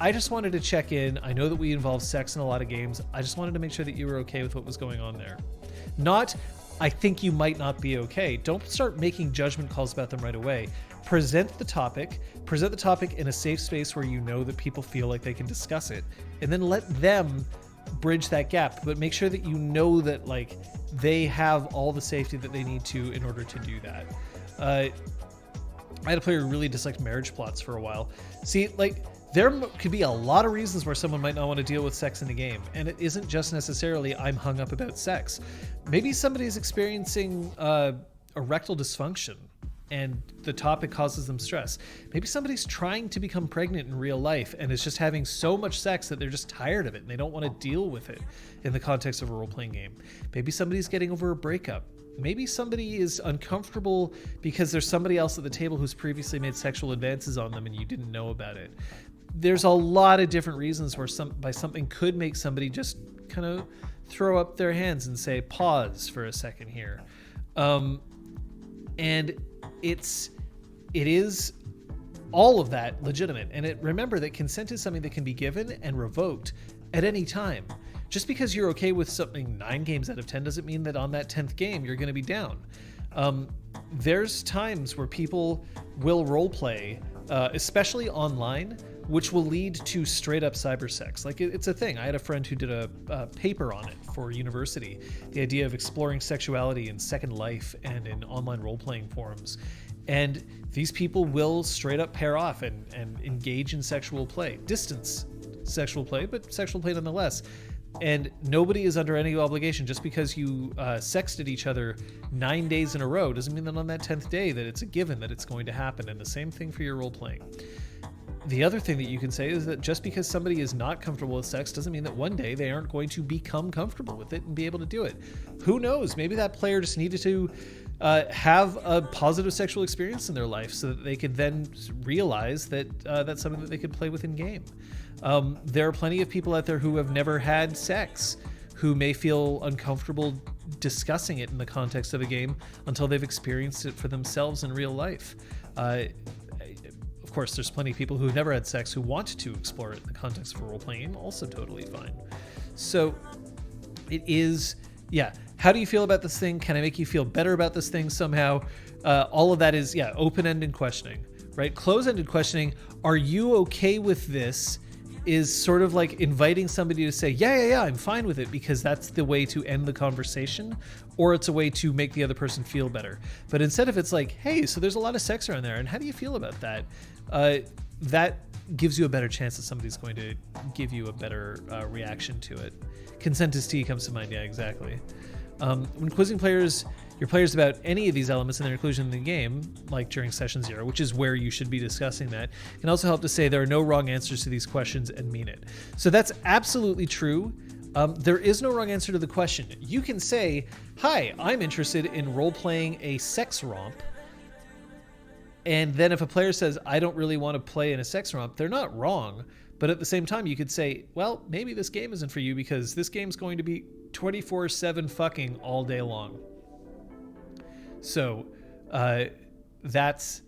I just wanted to check in. I know that we involve sex in a lot of games. I just wanted to make sure that you were okay with what was going on there. Not, I think you might not be okay. Don't start making judgment calls about them right away. Present the topic in a safe space where you know that people feel like they can discuss it, and then let them bridge that gap, but make sure that you know that like they have all the safety that they need to in order to do that. I had a player who really disliked marriage plots for a while. See, like, there could be a lot of reasons where someone might not want to deal with sex in a game, and it isn't just necessarily I'm hung up about sex. Maybe somebody's experiencing erectile dysfunction and the topic causes them stress. Maybe somebody's trying to become pregnant in real life and is just having so much sex that they're just tired of it and they don't want to deal with it in the context of a role-playing game. Maybe somebody's getting over a breakup. Maybe somebody is uncomfortable because there's somebody else at the table who's previously made sexual advances on them and you didn't know about it. There's a lot of different reasons where something could make somebody just kind of throw up their hands and say, pause for a second here. And it is all of that legitimate. And remember that consent is something that can be given and revoked at any time. Just because you're okay with something 9 games out of 10 doesn't mean that on that 10th game you're going to be down. There's times where people will role play, especially online, which will lead to straight up cyber sex. Like, it's a thing. I had a friend who did a paper on it for university. The idea of exploring sexuality in Second Life and in online role-playing forums. And these people will straight up pair off and engage in sexual play. Distance sexual play, but sexual play nonetheless. And nobody is under any obligation. Just because you sexted each other 9 days in a row doesn't mean that on that 10th day that it's a given that it's going to happen. And the same thing for your role-playing. The other thing that you can say is that just because somebody is not comfortable with sex doesn't mean that one day they aren't going to become comfortable with it and be able to do it. Who knows? Maybe that player just needed to have a positive sexual experience in their life so that they could then realize that that's something that they could play with in game. There are plenty of people out there who have never had sex who may feel uncomfortable discussing it in the context of a game until they've experienced it for themselves in real life. Of course, there's plenty of people who've never had sex who want to explore it in the context of a role-playing game, also totally fine. So it is, how do you feel about this thing? Can I make you feel better about this thing somehow? All of that is, open-ended questioning, right? Close-ended questioning, are you okay with this is sort of like inviting somebody to say, yeah, I'm fine with it, because that's the way to end the conversation, or it's a way to make the other person feel better. But instead of it's like, hey, so there's a lot of sex around there, and how do you feel about that? That gives you a better chance that somebody's going to give you a better reaction to it. Consent is tea comes to mind. Yeah, exactly. When quizzing your players about any of these elements and their inclusion in the game, like during session 0, which is where you should be discussing that, can also help to say there are no wrong answers to these questions and mean it. So that's absolutely true. There is no wrong answer to the question. You can say, hi, I'm interested in role-playing a sex romp. And then if a player says, I don't really want to play in a sex romp, they're not wrong. But at the same time, you could say, well, maybe this game isn't for you because this game's going to be 24/7 fucking all day long. So that's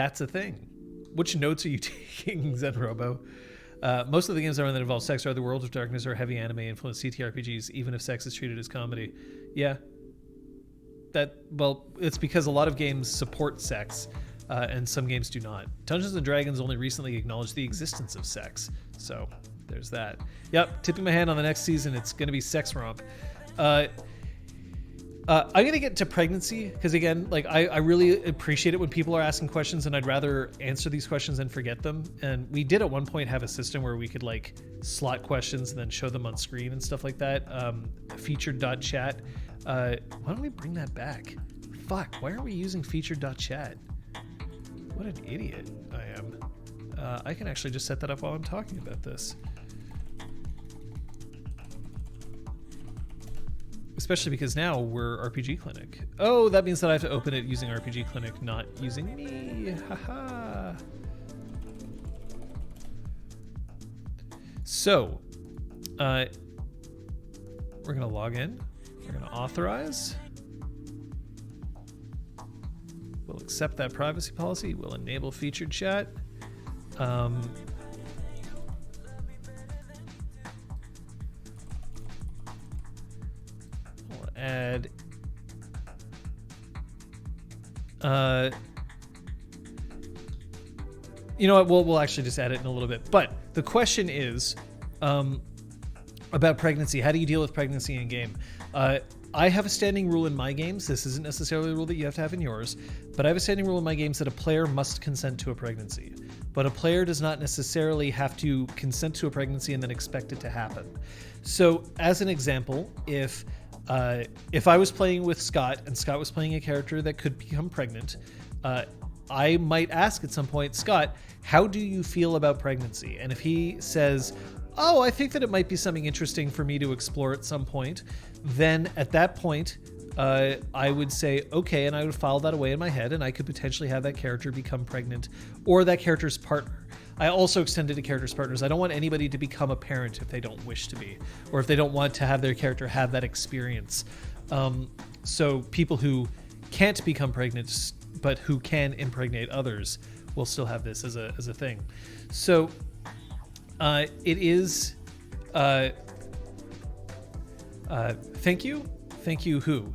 a thing. Which notes are you taking, Zenrobo? Most of the games I run that involve sex are either World of Darkness or heavy anime-influenced CTRPGs, even if sex is treated as comedy. Yeah. It's because a lot of games support sex, and some games do not. Dungeons & Dragons only recently acknowledged the existence of sex, so there's that. Yep, tipping my hand on the next season, it's going to be sex romp. I'm going to get to pregnancy, because again, like I really appreciate it when people are asking questions, and I'd rather answer these questions than forget them. And we did at one point have a system where we could like slot questions and then show them on screen and stuff like that. Featured.chat. Why don't we bring that back? Fuck, why aren't we using featured.chat? What an idiot I am. I can actually just set that up while I'm talking about this. Especially because now we're RPGClinic. Oh, that means that I have to open it using RPGClinic, not using me. Haha. So, we're gonna log in. We're gonna authorize. We'll accept that privacy policy. We'll enable featured chat. We'll add. You know what? We'll actually just add it in a little bit. But the question is about pregnancy. How do you deal with pregnancy in game? I have a standing rule in my games. This isn't necessarily a rule that you have to have in yours, but I have a standing rule in my games that a player must consent to a pregnancy. But a player does not necessarily have to consent to a pregnancy and then expect it to happen. So as an example, if I was playing with Scott and Scott was playing a character that could become pregnant, I might ask at some point, Scott, how do you feel about pregnancy? And if he says, oh, I think that it might be something interesting for me to explore at some point, then at that point, I would say, okay, and I would file that away in my head, and I could potentially have that character become pregnant or that character's partner. I also extended to characters' partners. I don't want anybody to become a parent if they don't wish to be, or if they don't want to have their character have that experience. So people who can't become pregnant, but who can impregnate others, will still have this as a thing. So it is. Thank you who?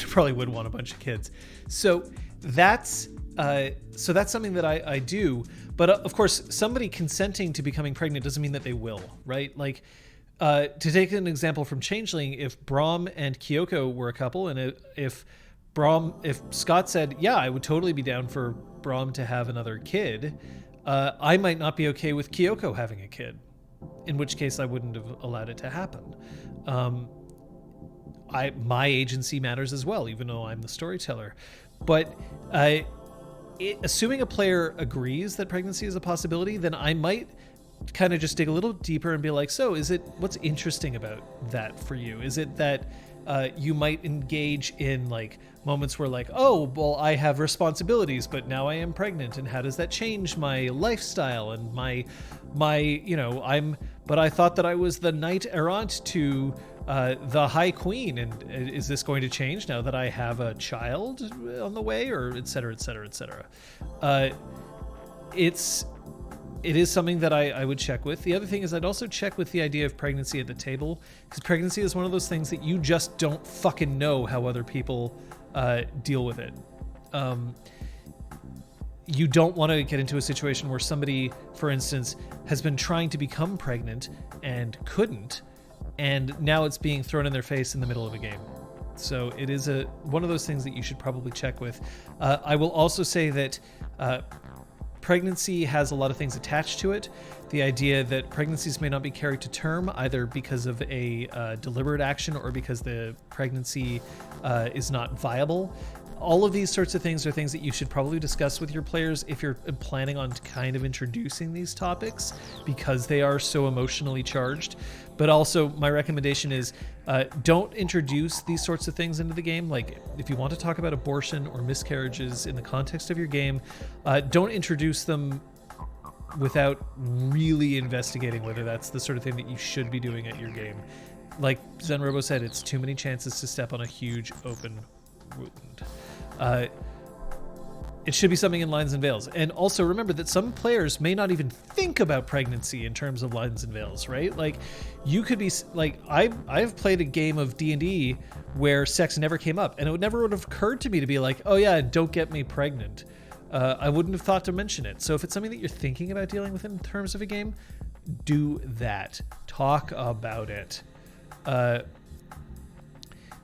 Probably would want a bunch of kids. So that's something that I do. But of course, somebody consenting to becoming pregnant doesn't mean that they will, right? Like, to take an example from Changeling, if Braum and Kyoko were a couple, and if Scott said, yeah, I would totally be down for Braum to have another kid, I might not be okay with Kyoko having a kid, in which case I wouldn't have allowed it to happen. My agency matters as well, even though I'm the storyteller. But assuming a player agrees that pregnancy is a possibility, then I might kind of just dig a little deeper and be like, so what's interesting about that for you? Is it that you might engage in like moments where like, oh, well, I have responsibilities, but now I am pregnant, and how does that change my lifestyle and my but I thought that I was the knight errant to the High Queen, and is this going to change now that I have a child on the way, or et cetera, et cetera, et cetera. It is something that I would check with. The other thing is I'd also check with the idea of pregnancy at the table, because pregnancy is one of those things that you just don't fucking know how other people deal with it. you don't want to get into a situation where somebody, for instance, has been trying to become pregnant and couldn't, and now it's being thrown in their face in the middle of a game. So it is one of those things that you should probably check with. I will also say that pregnancy has a lot of things attached to it. The idea that pregnancies may not be carried to term either because of a deliberate action or because the pregnancy is not viable. All of these sorts of things are things that you should probably discuss with your players if you're planning on kind of introducing these topics, because they are so emotionally charged. But also my recommendation is don't introduce these sorts of things into the game. Like if you want to talk about abortion or miscarriages in the context of your game, don't introduce them without really investigating whether that's the sort of thing that you should be doing at your game. Like Zen Robo said, it's too many chances to step on a huge open wound. It should be something in Lines and Veils. And also remember that some players may not even think about pregnancy in terms of Lines and Veils, right? Like you could be like, I've played a game of D&D where sex never came up, and it never would have occurred to me to be like, oh yeah, don't get me pregnant. I wouldn't have thought to mention it. So if it's something that you're thinking about dealing with in terms of a game, do that. Talk about it.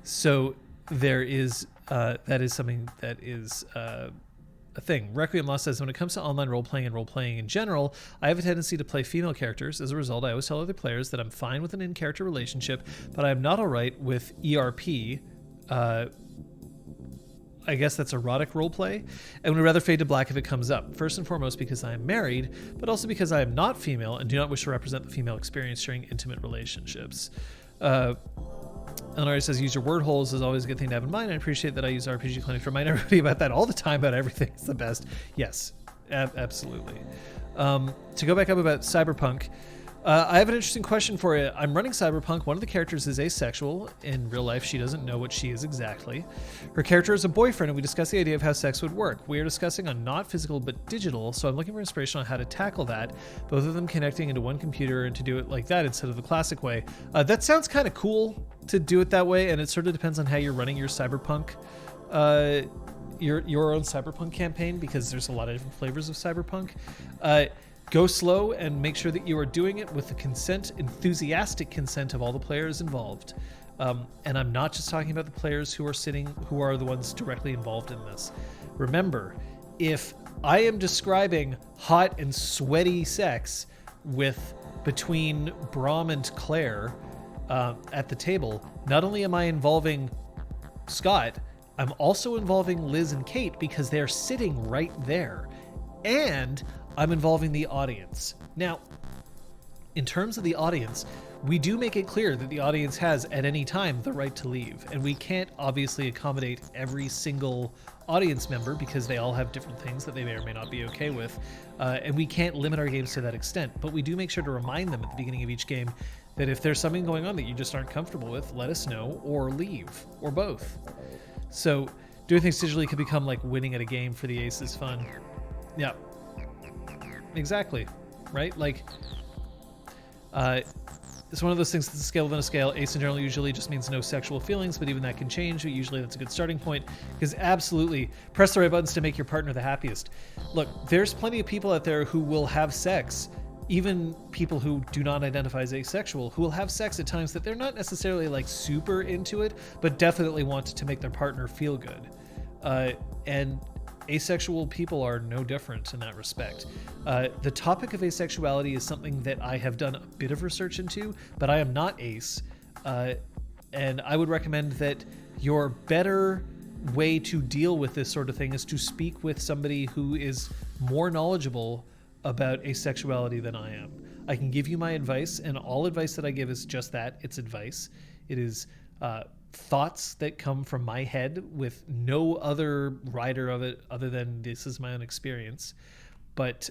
So there is that is something that is a thing. Requiem Law says, when it comes to online role-playing and role-playing in general, I have a tendency to play female characters. As a result, I always tell other players that I'm fine with an in-character relationship, but I'm not all right with ERP. I guess that's erotic roleplay, and would rather fade to black if it comes up. First and foremost because I am married, but also because I am not female and do not wish to represent the female experience during intimate relationships. Eleanor says, use your word holes is always a good thing to have in mind. I appreciate that I use RPG Clinic to remind everybody about that all the time, about everything. It's the best. Yes, absolutely. To go back up about Cyberpunk, I have an interesting question for you. I'm running Cyberpunk. One of the characters is asexual. In real life, she doesn't know what she is exactly. Her character is a boyfriend, and we discuss the idea of how sex would work. We are discussing on not physical but digital, so I'm looking for inspiration on how to tackle that, both of them connecting into one computer and to do it like that instead of the classic way. That sounds kind of cool to do it that way, and it sort of depends on how you're running your Cyberpunk, your own Cyberpunk campaign, because there's a lot of different flavors of Cyberpunk. Go slow and make sure that you are doing it with the consent, enthusiastic consent of all the players involved. And I'm not just talking about the players who are the ones directly involved in this. Remember, if I am describing hot and sweaty sex between Brom and Claire at the table, not only am I involving Scott, I'm also involving Liz and Kate because they're sitting right there. And I'm involving the audience. Now, in terms of the audience, we do make it clear that the audience has, at any time, the right to leave. And we can't obviously accommodate every single audience member because they all have different things that they may or may not be okay with. And we can't limit our games to that extent. But we do make sure to remind them at the beginning of each game that if there's something going on that you just aren't comfortable with, let us know or leave, or both. So doing things digitally can become like winning at a game for the aces fun. Yeah. Exactly, right? Like, it's one of those things that's a scale within a scale. Ace in general usually just means no sexual feelings, but even that can change. But usually that's a good starting point, because absolutely press the right buttons to make your partner the happiest. Look, there's plenty of people out there who will have sex, even people who do not identify as asexual, who will have sex at times that they're not necessarily like super into it, but definitely want to make their partner feel good. And asexual people are no different in that respect. The topic of asexuality is something that I have done a bit of research into, but I am not ace. And I would recommend that your better way to deal with this sort of thing is to speak with somebody who is more knowledgeable about asexuality than I am. I can give you my advice, and all advice that I give is just that. It's advice. It is thoughts that come from my head with no other writer of it other than this is my own experience. But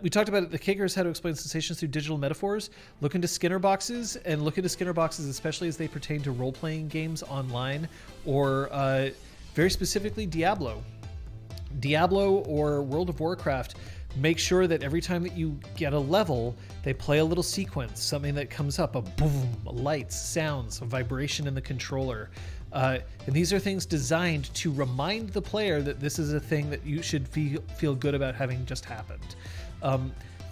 we talked about it. The kicker is how to explain sensations through digital metaphors. Look into Skinner boxes, and look into Skinner boxes especially as they pertain to role-playing games online, or very specifically Diablo or World of Warcraft. Make sure that every time that you get a level, they play a little sequence, something that comes up, a boom, lights, sounds, a vibration in the controller. And these are things designed to remind the player that this is a thing that you should feel good about having just happened.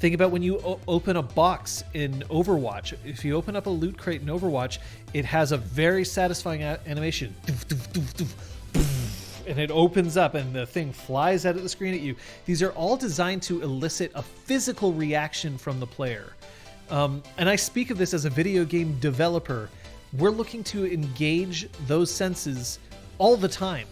Think about when you open a box in Overwatch. If you open up a loot crate in Overwatch, it has a very satisfying animation. And it opens up and the thing flies out of the screen at you. These are all designed to elicit a physical reaction from the player. And I speak of this as a video game developer. We're looking to engage those senses all the time.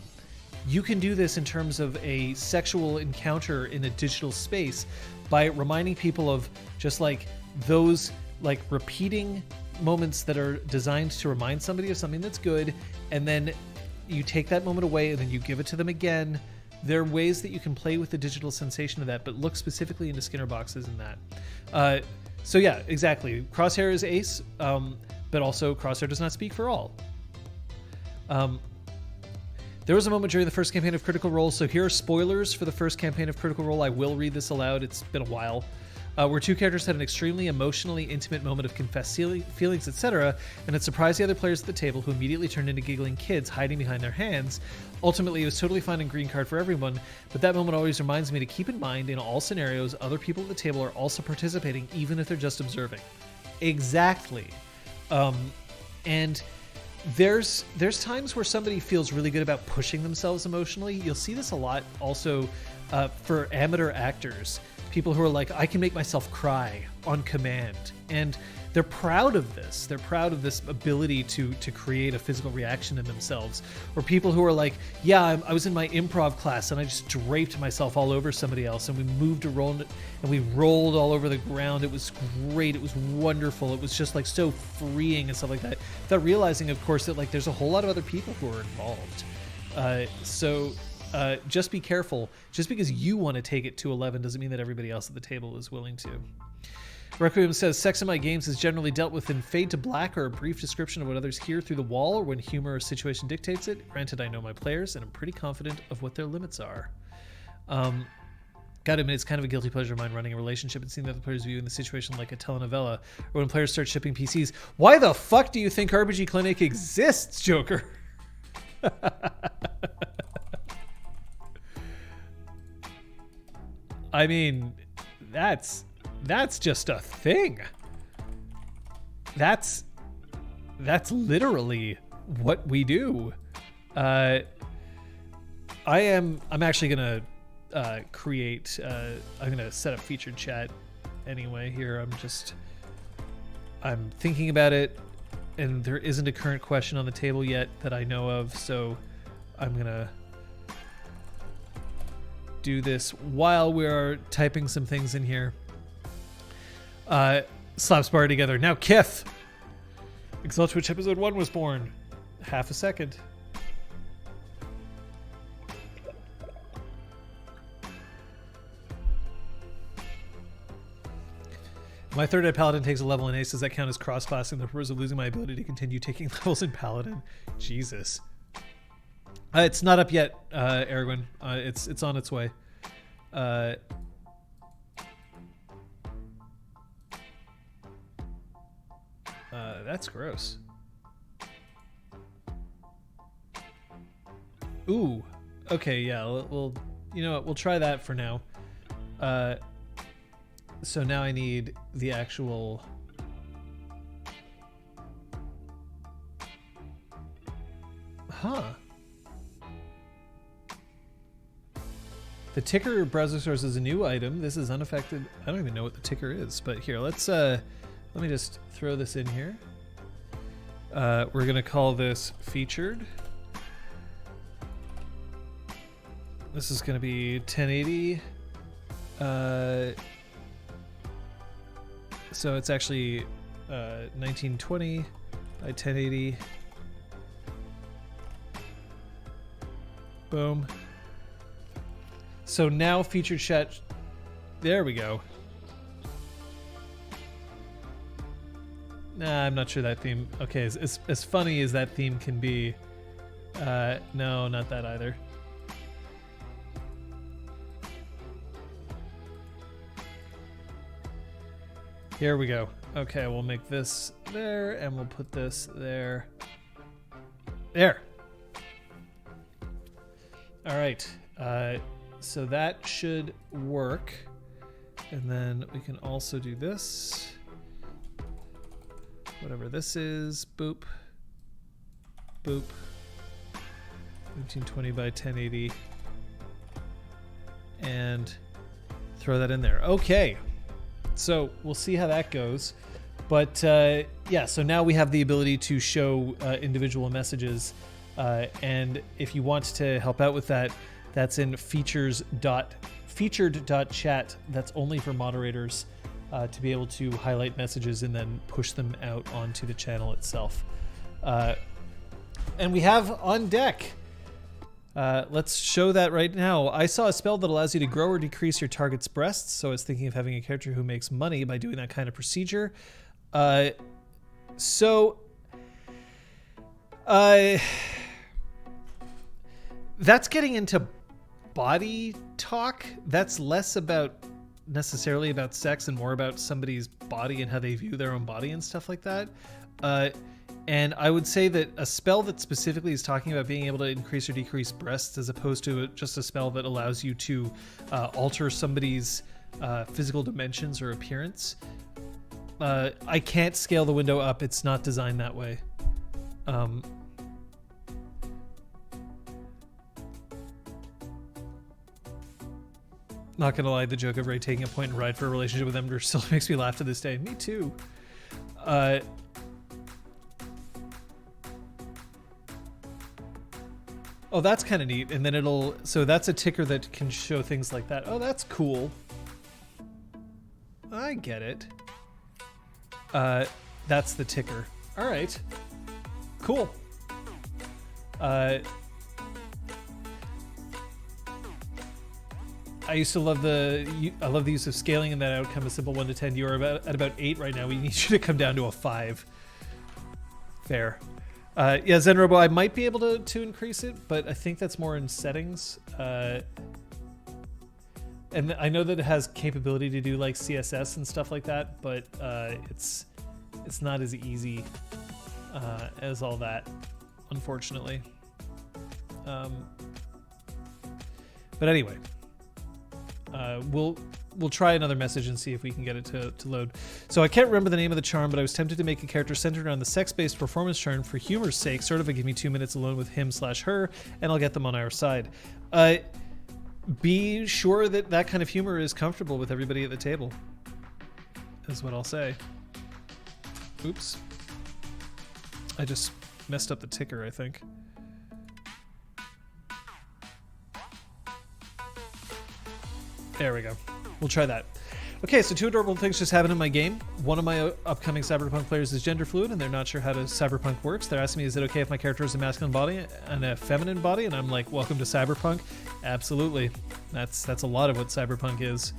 You can do this in terms of a sexual encounter in a digital space by reminding people of just like those like repeating moments that are designed to remind somebody of something that's good, and then you take that moment away and then you give it to them again. There are ways that you can play with the digital sensation of that, but look specifically into Skinner boxes and that. So yeah, exactly. Crosshair is ace, but also Crosshair does not speak for all. There was a moment during the first campaign of Critical Role, so here are spoilers for the first campaign of Critical Role. I will read this aloud. It's been a while. Where two characters had an extremely emotionally intimate moment of confessed feelings, etc., and it surprised the other players at the table, who immediately turned into giggling kids hiding behind their hands. Ultimately, it was totally fine and green card for everyone, but that moment always reminds me to keep in mind in all scenarios, other people at the table are also participating, even if they're just observing. Exactly. And there's times where somebody feels really good about pushing themselves emotionally. You'll see this a lot also for amateur actors. People who are like, I can make myself cry on command. And they're proud of this. They're proud of this ability to create a physical reaction in themselves. Or people who are like, yeah, I was in my improv class and I just draped myself all over somebody else and we moved around and we rolled all over the ground. It was great. It was wonderful. It was just like so freeing and stuff like that. Without realizing, of course, that like there's a whole lot of other people who are involved. Just be careful. Just because you want to take it to 11 doesn't mean that everybody else at the table is willing to. Requiem says, sex in my games is generally dealt with in fade to black or a brief description of what others hear through the wall or when humor or situation dictates it. Granted, I know my players and I'm pretty confident of what their limits are. Gotta admit, it's kind of a guilty pleasure of mine running a relationship and seeing the other players view in the situation like a telenovela, or when players start shipping PCs. Why the fuck do you think RPGClinic exists, Joker? I mean, that's just a thing. That's literally what we do. I'm actually gonna create. I'm gonna set up featured chat anyway. Here, I'm thinking about it, and there isn't a current question on the table yet that I know of. So I'm gonna do this while we are typing some things in here. Slaps bar together. Now Kith. Exalt Twitch episode 1 was born. Half a second. My third ed paladin takes a level in ace. Does that count as cross-classing the purpose of losing my ability to continue taking levels in paladin? Jesus. It's not up yet, Aragorn. It's on its way. That's gross. Ooh. Okay, yeah. We'll you know what? We'll try that for now. So now I need the actual. Huh. The ticker browser source is a new item. This is unaffected. I don't even know what the ticker is, but here, let me just throw this in here. We're gonna call this featured. This is gonna be 1080. So it's actually 1920 by 1080. Boom. So now featured chat. There we go. Nah, I'm not sure that theme. Okay, as funny as that theme can be. No, not that either. Here we go. Okay, we'll make this there, and we'll put this there. There. All right. So that should work. And then we can also do this. Whatever this is. Boop. Boop. 1920 by 1080. And throw that in there. Okay. So we'll see how that goes. But yeah, so now we have the ability to show individual messages. And if you want to help out with that, that's in featured.chat. That's only for moderators to be able to highlight messages and then push them out onto the channel itself. And we have on deck. Let's show that right now. I saw a spell that allows you to grow or decrease your target's breasts. So I was thinking of having a character who makes money by doing that kind of procedure. That's getting into body talk. That's less about necessarily about sex and more about somebody's body and how they view their own body and stuff like that. And I would say that a spell that specifically is talking about being able to increase or decrease breasts as opposed to just a spell that allows you to alter somebody's physical dimensions or appearance. I can't scale the window up. It's not designed that way. Not gonna lie, the joke of Ray taking a point and ride for a relationship with Ember still makes me laugh to this day. Me too. Oh, that's kind of neat. And then so that's a ticker that can show things like that. Oh, that's cool. I get it. That's the ticker. All right. Cool. I used to love the use of scaling in that outcome, a simple 1 to 10. You are at about 8 right now. We need you to come down to a 5. Fair. Yeah, Zenrobo, I might be able to increase it, but I think that's more in settings. And I know that it has capability to do like CSS and stuff like that, but it's not as easy as all that, unfortunately. But anyway, we'll try another message and see if we can get it to load. So I can't remember the name of the charm, but I was tempted to make a character centered around the sex-based performance charm for humor's sake, sort of give me 2 minutes alone with him/her, and I'll get them on our side. Be sure that that kind of humor is comfortable with everybody at the table, is what I'll say. Oops. I just messed up the ticker, I think. There we go. We'll try that. Okay, so 2 adorable things just happened in my game. One of my upcoming Cyberpunk players is gender fluid, and they're not sure how Cyberpunk works. They're asking me, is it okay if my character is a masculine body and a feminine body? And I'm like, welcome to Cyberpunk. Absolutely. That's a lot of what Cyberpunk is.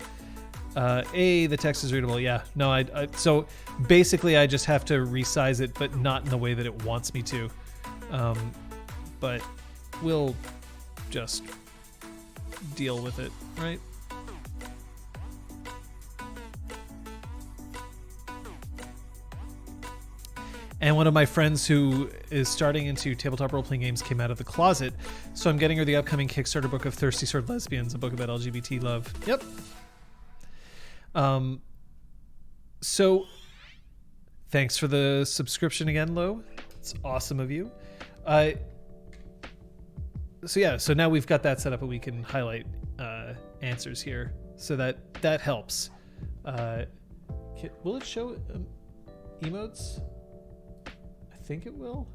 The text is readable. Yeah. No, so basically I just have to resize it, but not in the way that it wants me to. But we'll just deal with it, right? And one of my friends who is starting into tabletop role-playing games came out of the closet, so I'm getting her the upcoming Kickstarter book of Thirsty Sword Lesbians, a book about LGBT love. Yep. So thanks for the subscription again, Lo. It's awesome of you. So now we've got that set up and we can highlight answers here, so that helps. Will it show emotes? I think it will.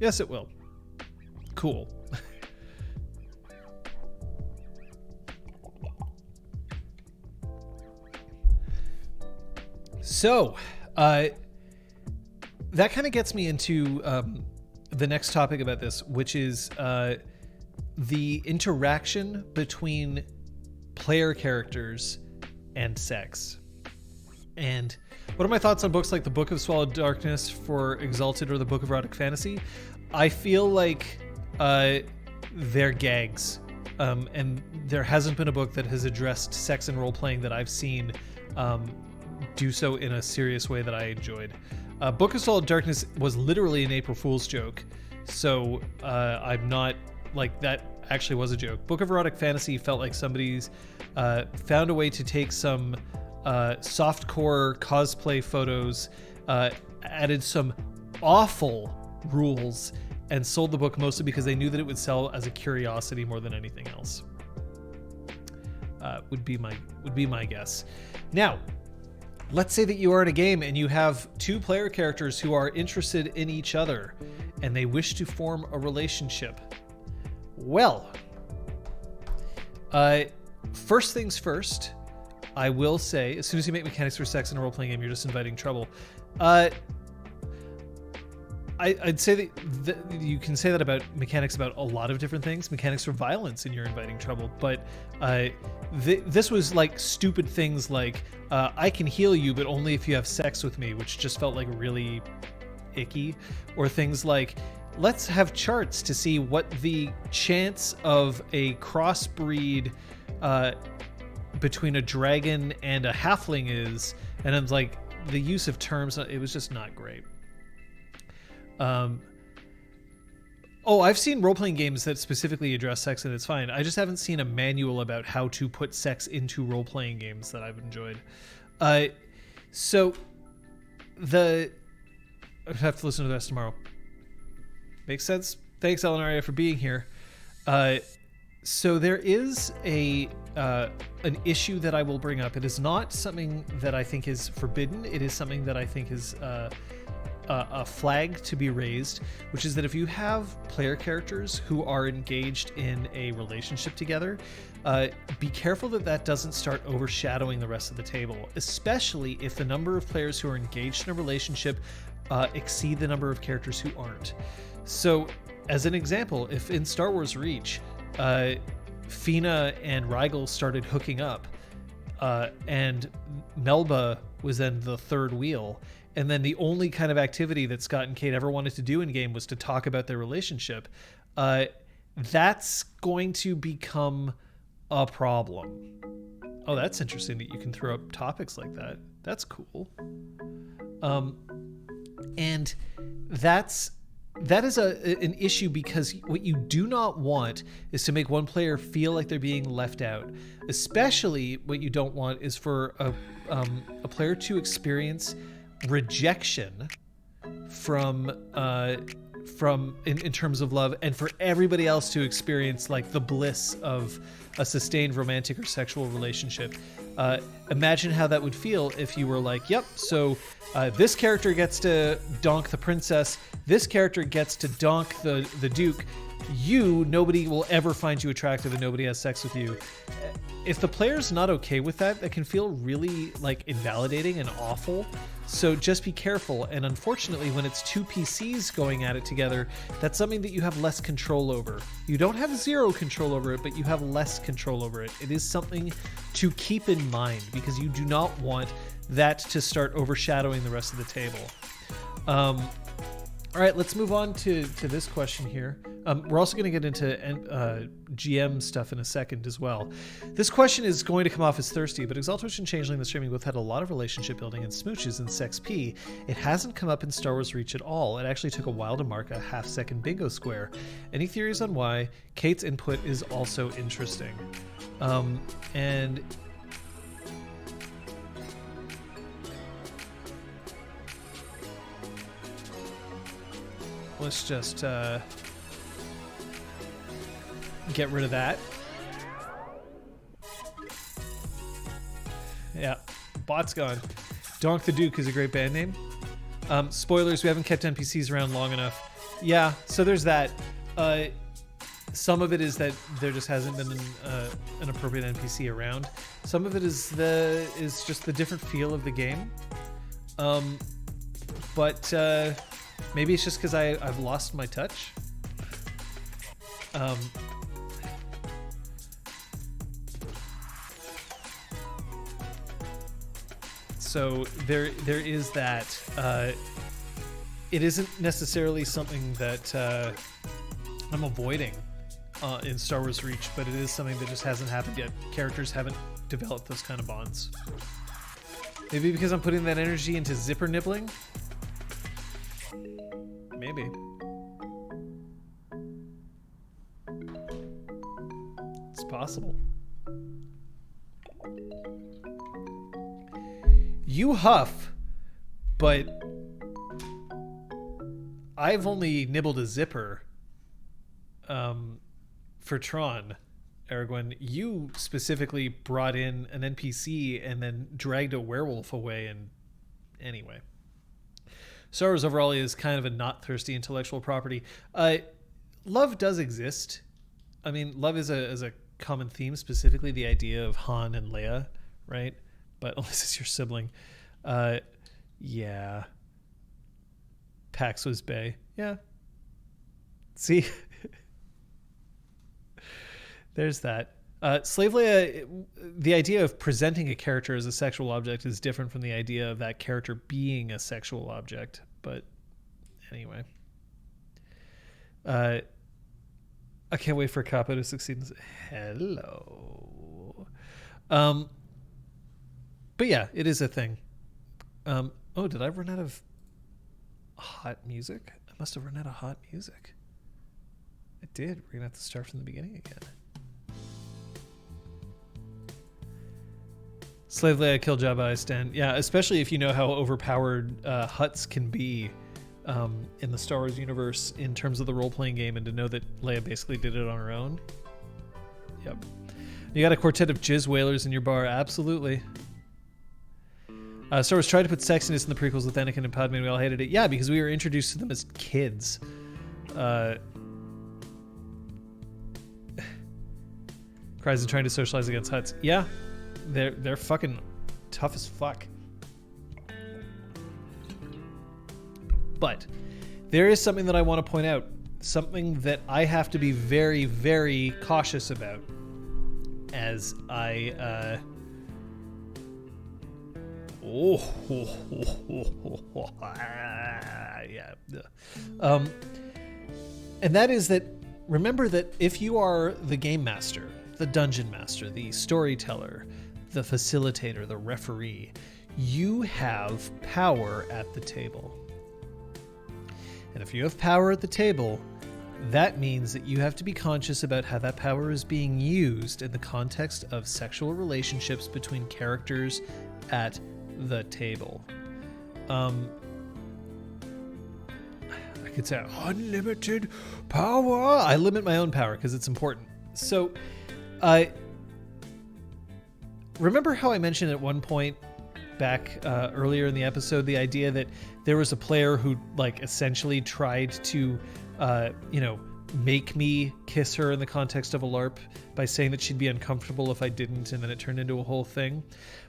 Yes, it will. Cool. So, that kind of gets me into the next topic about this, which is the interaction between player characters and sex. And what are my thoughts on books like The Book of Swallowed Darkness for Exalted or The Book of Erotic Fantasy? I feel like they're gags. And there hasn't been a book that has addressed sex and role-playing that I've seen do so in a serious way that I enjoyed. Book of Solid Darkness was literally an April Fool's joke, so I'm not like that. Actually, was a joke. Book of Erotic Fantasy felt like somebody's found a way to take some softcore cosplay photos, added some awful rules, and sold the book mostly because they knew that it would sell as a curiosity more than anything else. Would be my guess. Now, let's say that you are in a game and you have two player characters who are interested in each other and they wish to form a relationship. Well, first things first, I will say, as soon as you make mechanics for sex in a role-playing game, you're just inviting trouble. I'd say that you can say that about mechanics about a lot of different things. Mechanics for violence, and you're inviting trouble. But this was like stupid things like, I can heal you, but only if you have sex with me, which just felt like really icky. Or things like, let's have charts to see what the chance of a crossbreed between a dragon and a halfling is. And it's like, the use of terms, it was just not great. I've seen role-playing games that specifically address sex and it's fine. I just haven't seen a manual about how to put sex into role-playing games that I've enjoyed. So I have to listen to the rest tomorrow. Makes sense? Thanks, Elenaria, for being here. So there is an issue that I will bring up. It is not something that I think is forbidden. It is something that I think is a flag to be raised, which is that if you have player characters who are engaged in a relationship together, be careful that doesn't start overshadowing the rest of the table, especially if the number of players who are engaged in a relationship exceed the number of characters who aren't. So, as an example, if in Star Wars Reach, Fina and Rigel started hooking up, and Melba was then the third wheel, and then the only kind of activity that Scott and Kate ever wanted to do in game was to talk about their relationship, that's going to become a problem. Oh, that's interesting that you can throw up topics like that. That's cool. And that is an issue, because what you do not want is to make one player feel like they're being left out. Especially what you don't want is for a player to experience rejection from in terms of love, and for everybody else to experience like the bliss of a sustained romantic or sexual relationship. Imagine how that would feel if you were like, yep, so this character gets to donk the princess, this character gets to donk the duke. Nobody will ever find you attractive and nobody has sex with you. If the player's not okay with that, that can feel really like invalidating and awful. So just be careful. And unfortunately, when it's two PCs going at it together, that's something that you have less control over. You don't have zero control over it, but you have less control over it. It is something to keep in mind, because you do not want that to start overshadowing the rest of the table. All right, let's move on to this question here. We're also going to get into GM stuff in a second as well. This question is going to come off as thirsty, but Exaltation and Changeling the Streaming both had a lot of relationship building and smooches in Sex P. It hasn't come up in Star Wars Reach at all. It actually took a while to mark a half-second bingo square. Any theories on why? Kate's input is also interesting. And let's just get rid of that. Yeah, bot's gone. Donk the Duke is a great band name. Spoilers, we haven't kept NPCs around long enough. Yeah, so there's that. Some of it is that there just hasn't been an appropriate NPC around. Some of it is just the different feel of the game. But maybe it's just because I've lost my touch. So there is that. It isn't necessarily something that I'm avoiding in Star Wars Reach, but it is something that just hasn't happened yet. Characters haven't developed those kind of bonds. Maybe because I'm putting that energy into zipper nibbling. Maybe. It's possible. You huff, but I've only nibbled a zipper for Tron. Aragorn, you specifically brought in an NPC and then dragged a werewolf away. And anyway, Star Wars overall is kind of a not thirsty intellectual property. Love does exist. I mean, love is a common theme, specifically the idea of Han and Leia, right? But unless it's your sibling. Yeah. Pax was Bay. Yeah. See? There's that. Slave Leia, the idea of presenting a character as a sexual object is different from the idea of that character being a sexual object. But anyway. I can't wait for Capo to succeed. Hello. But yeah, it is a thing. Did I run out of hot music? I must have run out of hot music. I did. We're going to have to start from the beginning again. Slave Leia, kill Jabba, I stand. Yeah, especially if you know how overpowered Hutts can be in the Star Wars universe in terms of the role-playing game, and to know that Leia basically did it on her own. Yep. You got a quartet of jizz whalers in your bar? Absolutely. Star Wars tried to put sexiness in the prequels with Anakin and Padme, and we all hated it. Yeah, because we were introduced to them as kids. Cries and trying to socialize against Hutts. Yeah. They're fucking tough as fuck. But there is something that I want to point out. Something that I have to be very, very cautious about as I... yeah. And that is that, remember that if you are the game master, the dungeon master, the storyteller, the facilitator, the referee, you have power at the table. And if you have power at the table, that means that you have to be conscious about how that power is being used in the context of sexual relationships between characters at the table. I could say unlimited power. I limit my own power because it's important. So, remember how I mentioned at one point back earlier in the episode the idea that there was a player who like essentially tried to make me kiss her in the context of a LARP by saying that she'd be uncomfortable if I didn't, and then it turned into a whole thing.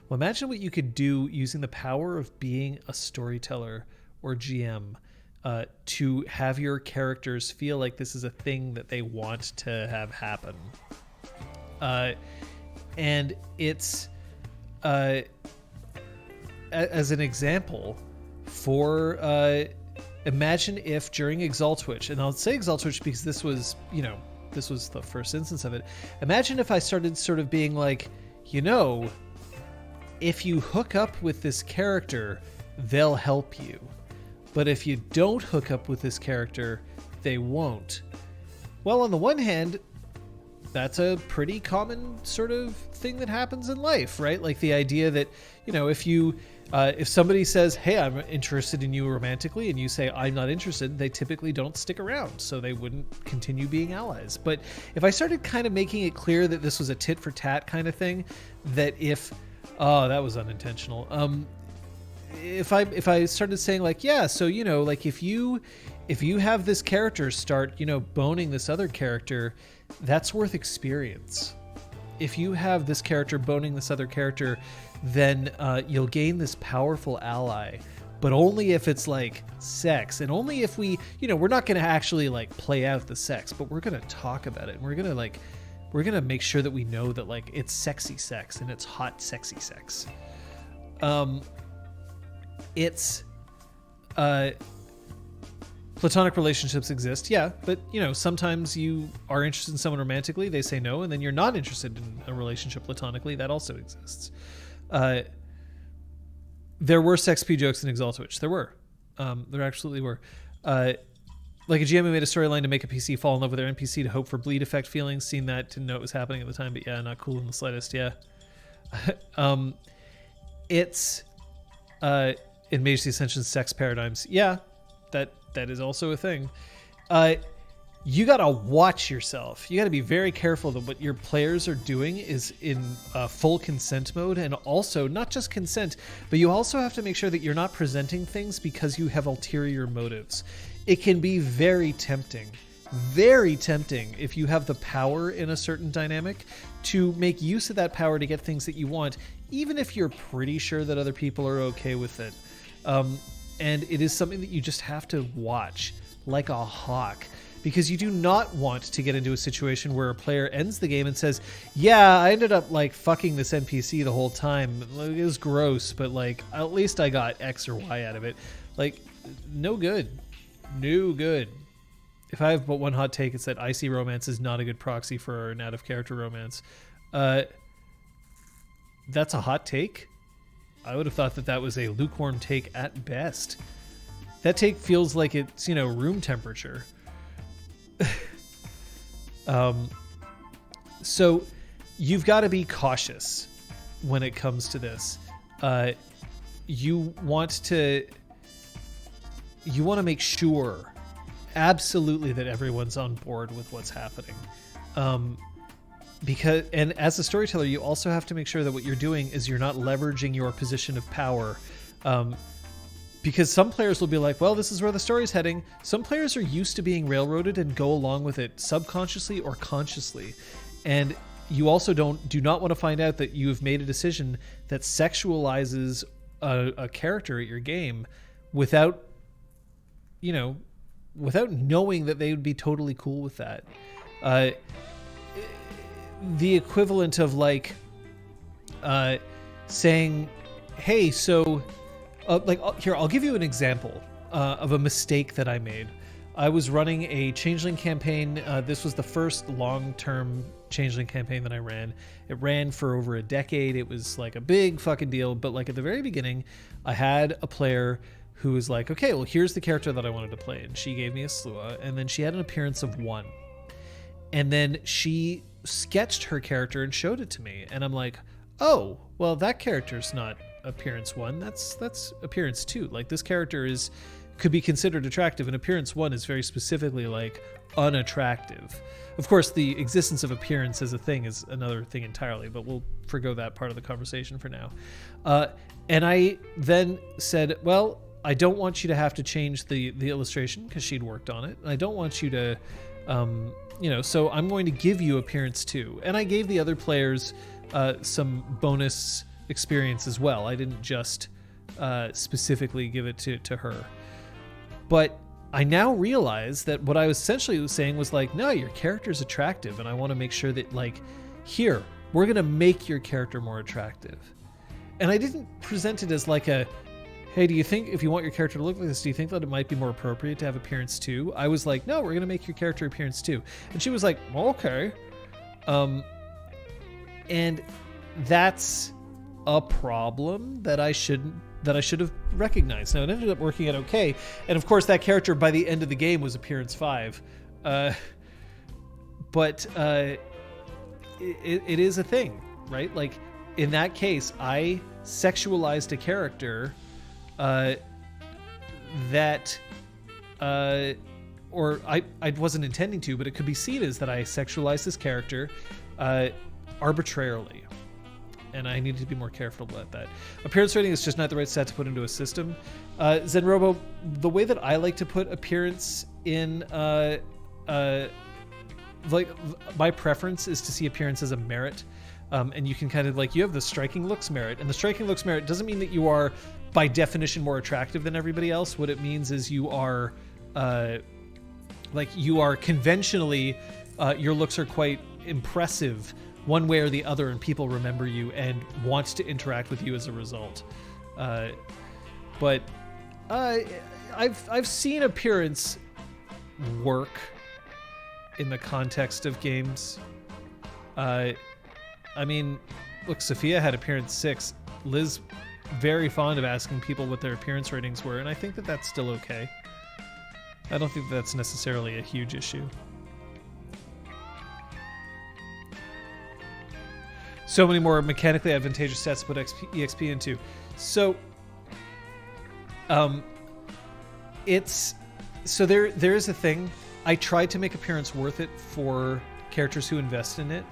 Well, imagine what you could do using the power of being a storyteller or GM to have your characters feel like this is a thing that they want to have happen. And it's as an example for imagine if during Exaltwitch, and I'll say Exaltwitch because this was the first instance of it. Imagine if I started sort of being like, if you hook up with this character, they'll help you. But if you don't hook up with this character, they won't. Well, on the one hand, that's a pretty common sort of thing that happens in life, right? Like the idea that, if somebody says, hey, I'm interested in you romantically, and you say, I'm not interested, they typically don't stick around, so they wouldn't continue being allies. But if I started kind of making it clear that this was a tit for tat kind of thing, that that was unintentional. If I started saying like, yeah, so, like if you have this character start, boning this other character, that's worth experience. If you have this character boning this other character, then you'll gain this powerful ally, but only if it's like sex, and only if we're not going to actually like play out the sex, but we're going to talk about it, and we're going to make sure that we know that like it's sexy sex and it's hot, sexy sex. It's platonic relationships exist, yeah, but sometimes you are interested in someone romantically, they say no, and then you're not interested in a relationship platonically. That also exists. There were sex P jokes in Exaltwitch. There were. There absolutely were. like a GM who made a storyline to make a PC fall in love with their NPC to hope for bleed effect feelings. Seen that, didn't know it was happening at the time, but yeah, not cool in the slightest. Yeah. It's in Mage the Ascension sex paradigms. Yeah, that is also a thing. You gotta watch yourself. You gotta be very careful that what your players are doing is in full consent mode, and also not just consent, but you also have to make sure that you're not presenting things because you have ulterior motives. It can be very tempting if you have the power in a certain dynamic to make use of that power to get things that you want, even if you're pretty sure that other people are okay with it. And it is something that you just have to watch like a hawk, because you do not want to get into a situation where a player ends the game and says, yeah, I ended up like fucking this NPC the whole time. It was gross, but like at least I got X or Y out of it. Like, no good. No good. If I have but one hot take, it's that icy romance is not a good proxy for an out-of-character romance. That's a hot take? I would have thought that was a lukewarm take at best. That take feels like it's, room temperature. So you've got to be cautious when it comes to this. You want to make sure absolutely that everyone's on board with what's happening. Because as a storyteller, you also have to make sure that what you're doing is you're not leveraging your position of power. Because some players will be like, well, this is where the story's heading. Some players are used to being railroaded and go along with it subconsciously or consciously. And you also do not want to find out that you have made a decision that sexualizes a character at your game without knowing that they would be totally cool with that. The equivalent of like saying, hey, so here, I'll give you an example of a mistake that I made. I was running a Changeling campaign. This was the first long-term Changeling campaign that I ran. It ran for over a decade. It was like a big fucking deal. But like at the very beginning, I had a player who was like, okay, well, here's the character that I wanted to play. And she gave me a Slua, and then she had an appearance of 1. And then she sketched her character and showed it to me. And I'm like, oh, well, that character's not appearance 1. That's appearance 2. Like, this character could be considered attractive, and appearance 1 is very specifically like unattractive. Of course, the existence of appearance as a thing is another thing entirely, but we'll forgo that part of the conversation for now. And I then said, well, I don't want you to have to change the illustration because she'd worked on it. And I don't want you to, so I'm going to give you appearance 2. And I gave the other players some bonus experience as well. I didn't just specifically give it to her. But I now realize that what I was essentially saying was like, no, your character's attractive, and I want to make sure that, like, here, we're going to make your character more attractive. And I didn't present it as like a, hey, do you think if you want your character to look like this, do you think that it might be more appropriate to have appearance 2? I was like, no, we're going to make your character appearance 2. And she was like, well, okay. And that's a problem that I should have recognized. Now, it ended up working out okay. And of course, that character by the end of the game was appearance 5. But it is a thing, right? Like, in that case, I sexualized a character or I wasn't intending to, but it could be seen as that I sexualized this character arbitrarily. And I needed to be more careful about that. Appearance rating is just not the right stat to put into a system. Zenrobo, the way that I like to put appearance in, like, my preference is to see appearance as a merit. And you can kind of, like, you have the striking looks merit. And the striking looks merit doesn't mean that you are, by definition, more attractive than everybody else. What it means is you are, you are conventionally, your looks are quite impressive one way or the other, and people remember you and want to interact with you as a result. But I've seen appearance work in the context of games. I mean, look, Sophia had appearance 6. Liz, very fond of asking people what their appearance ratings were, and I think that that's still okay. I don't think that's necessarily a huge issue. So many more mechanically advantageous stats to put EXP into. So, there is a thing. I tried to make appearance worth it for characters who invest in it,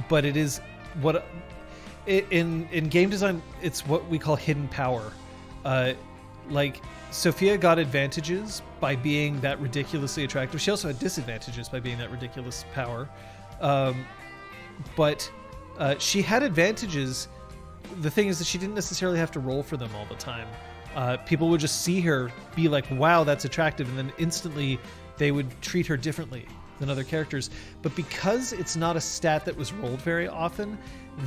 but it is in game design. It's what we call hidden power. Like Sophia got advantages by being that ridiculously attractive. She also had disadvantages by being that ridiculous power, but she had advantages. The thing is that she didn't necessarily have to roll for them all the time. People would just see her, be like, wow, that's attractive, and then instantly they would treat her differently than other characters. But because it's not a stat that was rolled very often,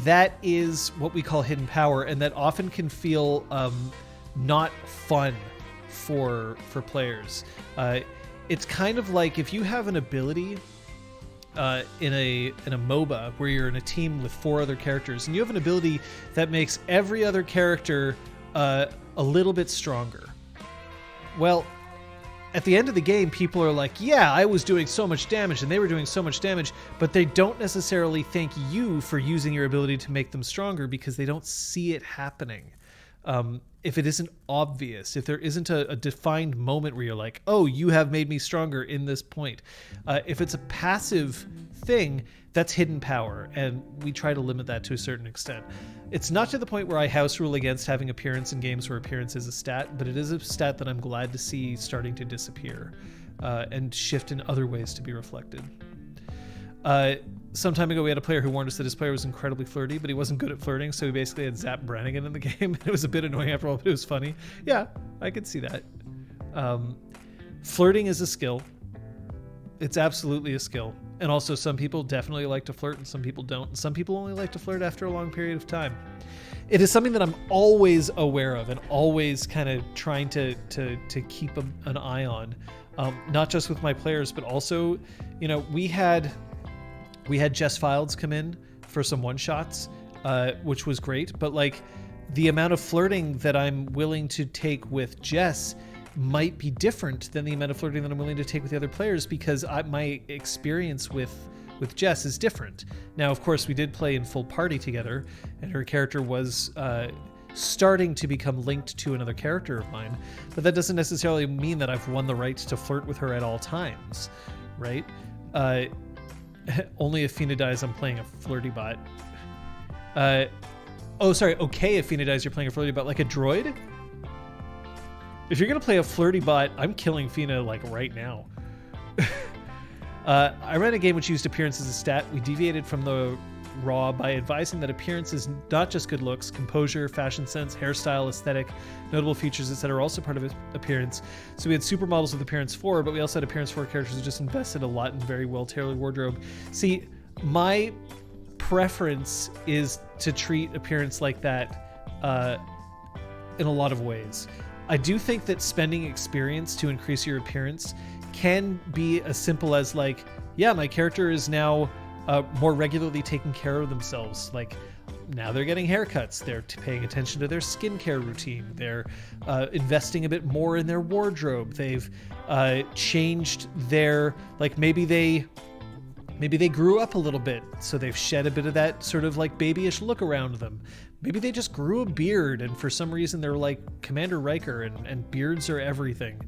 that is what we call hidden power, and that often can feel not fun for players. It's kind of like if you have an ability in a MOBA where you're in a team with 4 other characters, and you have an ability that makes every other character a little bit stronger. Well, at the end of the game, people are like, yeah, I was doing so much damage and they were doing so much damage, but they don't necessarily thank you for using your ability to make them stronger because they don't see it happening. If it isn't obvious, if there isn't a defined moment where you're like, oh, you have made me stronger in this point. If it's a passive thing, that's hidden power, and we try to limit that to a certain extent. It's not to the point where I house rule against having appearance in games where appearance is a stat, but it is a stat that I'm glad to see starting to disappear and shift in other ways to be reflected. Some time ago, we had a player who warned us that his player was incredibly flirty, but he wasn't good at flirting, so we basically had Zap Brannigan in the game. It was a bit annoying after all, but it was funny. Yeah, I could see that. Flirting is a skill. It's absolutely a skill. And also, some people definitely like to flirt, and some people don't. And some people only like to flirt after a long period of time. It is something that I'm always aware of and always kind of trying to keep an eye on, not just with my players, but also, we had Jess Fildes come in for some one-shots, which was great. But like the amount of flirting that I'm willing to take with Jess might be different than the amount of flirting that I'm willing to take with the other players because my experience with Jess is different. Now, of course, we did play in full party together, and her character was starting to become linked to another character of mine, but that doesn't necessarily mean that I've won the right to flirt with her at all times, right? Only if Fina dies, I'm playing a flirty bot. Okay, if Fina dies, you're playing a flirty bot, like a droid? If you're going to play a flirty bot, I'm killing Fina, like, right now. I ran a game which used appearance as a stat. We deviated from the raw by advising that appearance is not just good looks, composure, fashion sense, hairstyle, aesthetic, notable features, etc. are also part of appearance. So we had supermodels with appearance 4, but we also had appearance 4 characters who just invested a lot in very well-tailored wardrobe. See, my preference is to treat appearance like that in a lot of ways. I do think that spending experience to increase your appearance can be as simple as like, yeah, my character is now more regularly taking care of themselves. Like now they're getting haircuts, they're paying attention to their skincare routine, they're investing a bit more in their wardrobe, they've changed their, like maybe they grew up a little bit, so they've shed a bit of that sort of like babyish look around them. Maybe they just grew a beard, and for some reason they're like Commander Riker, and beards are everything.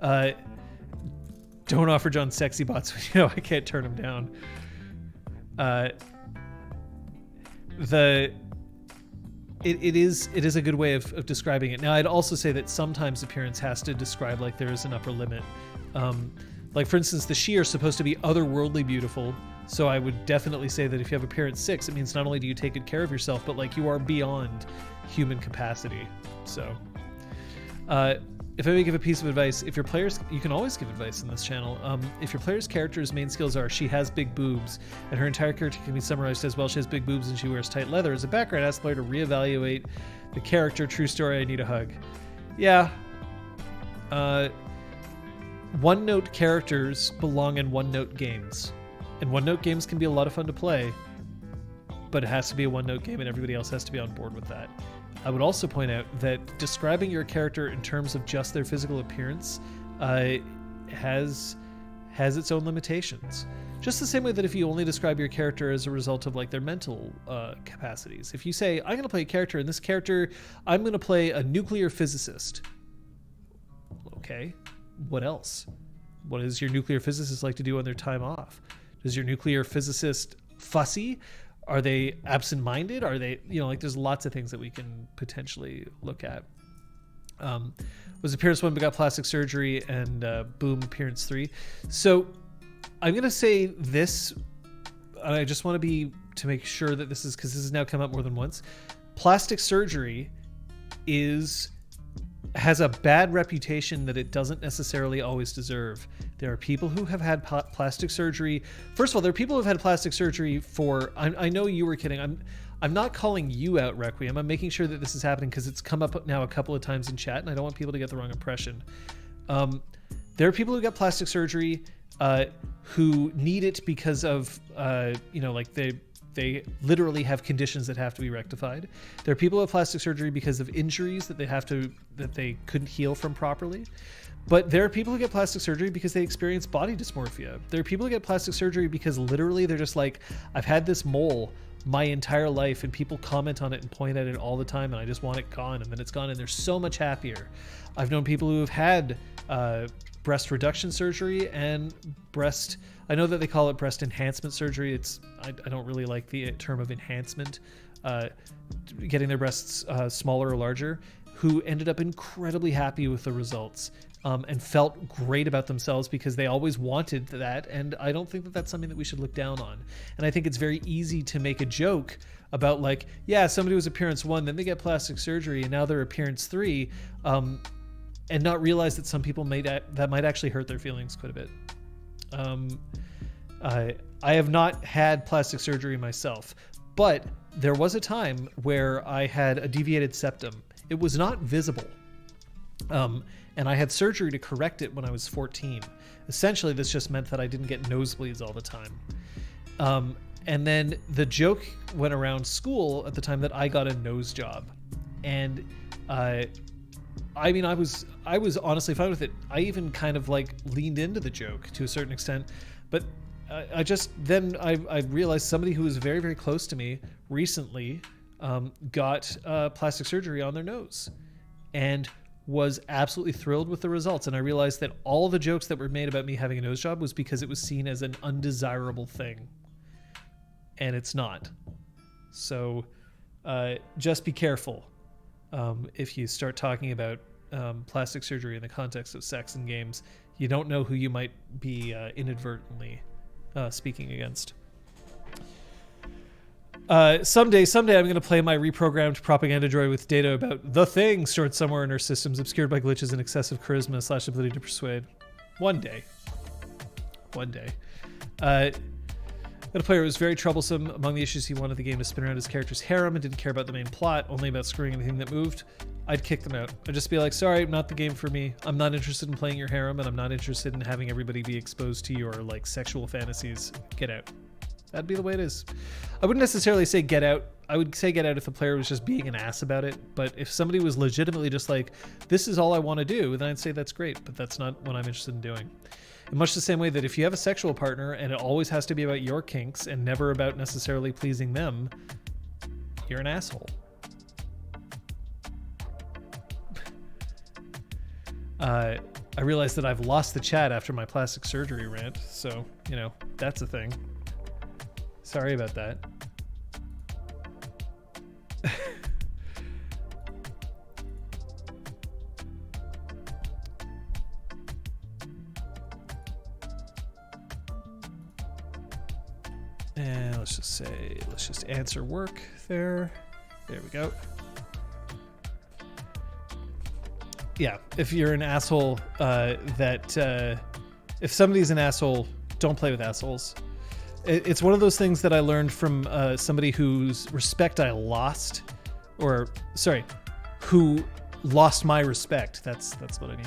Don't offer John sexy bots when I can't turn them down. It is a good way of describing it. Now, I'd also say that sometimes appearance has to describe like there is an upper limit. Like for instance, the Shi are supposed to be otherworldly beautiful. So I would definitely say that if you have appearance 6, it means not only do you take good care of yourself, but like you are beyond human capacity. So if I may give a piece of advice, if your players, you can always give advice in this channel. If your player's character's main skills are she has big boobs and her entire character can be summarized as, well, she has big boobs and she wears tight leather as a background, ask the player to reevaluate the character. True story, I need a hug. Yeah. One-note characters belong in one-note games. And one-note games can be a lot of fun to play, but it has to be a one-note game and everybody else has to be on board with that. I would also point out that describing your character in terms of just their physical appearance has its own limitations. Just the same way that if you only describe your character as a result of like their mental capacities. If you say, I'm going to play a character, and this character, I'm going to play a nuclear physicist. Okay, what else? What does your nuclear physicist like to do on their time off? Does your nuclear physicist fussy? Are they absent-minded? Are they, like there's lots of things that we can potentially look at. Was appearance 1 but got plastic surgery, and boom, appearance 3. So I'm going to say this, and I just want to make sure that this is, because this has now come up more than once. Plastic surgery has a bad reputation that it doesn't necessarily always deserve. There are people who have had plastic surgery. First of all, there are people who have had plastic surgery for, I know you were kidding. I'm not calling you out, Requiem. I'm making sure that this is happening because it's come up now a couple of times in chat, and I don't want people to get the wrong impression. There are people who get plastic surgery who need it because of, like they literally have conditions that have to be rectified. There are people who have plastic surgery because of injuries that they couldn't heal from properly. But there are people who get plastic surgery because they experience body dysmorphia. There are people who get plastic surgery because literally they're just like, I've had this mole my entire life and people comment on it and point at it all the time and I just want it gone, and then it's gone and they're so much happier. I've known people who have had breast reduction surgery and I know that they call it breast enhancement surgery. I don't really like the term of enhancement, getting their breasts smaller or larger, who ended up incredibly happy with the results and felt great about themselves because they always wanted that. And I don't think that that's something that we should look down on. And I think it's very easy to make a joke about like, yeah, somebody was appearance 1, then they get plastic surgery, and now they're appearance 3, and not realize that some people that might actually hurt their feelings quite a bit. I have not had plastic surgery myself, but there was a time where I had a deviated septum. It was not visible. And I had surgery to correct it when I was 14. Essentially, this just meant that I didn't get nosebleeds all the time. And then the joke went around school at the time that I got a nose job. And I was honestly fine with it. I even kind of like leaned into the joke to a certain extent, but I realized somebody who was very, very close to me recently got plastic surgery on their nose and was absolutely thrilled with the results. And I realized that all the jokes that were made about me having a nose job was because it was seen as an undesirable thing, and it's not. So just be careful if you start talking about plastic surgery in the context of sex and games. You don't know who you might be inadvertently speaking against. Someday I'm going to play my reprogrammed propaganda droid with data about the thing stored somewhere in our systems, obscured by glitches and excessive charisma / ability to persuade. One day. Got a player who was very troublesome. Among the issues, he wanted the game to spin around his character's harem and didn't care about the main plot, only about screwing anything that moved. I'd kick them out. I'd just be like, sorry, not the game for me. I'm not interested in playing your harem, and I'm not interested in having everybody be exposed to your like sexual fantasies. Get out. That'd be the way it is. I wouldn't necessarily say get out. I would say get out if the player was just being an ass about it. But if somebody was legitimately just like, this is all I want to do, then I'd say that's great, but that's not what I'm interested in doing. In much the same way that if you have a sexual partner and it always has to be about your kinks and never about necessarily pleasing them, you're an asshole. I realized that I've lost the chat after my plastic surgery rant, so, that's a thing. Sorry about that. And let's just answer work there. There we go. Yeah, if you're an asshole, if somebody's an asshole, don't play with assholes. It's one of those things that I learned from somebody whose respect I lost, who lost my respect. That's what I mean.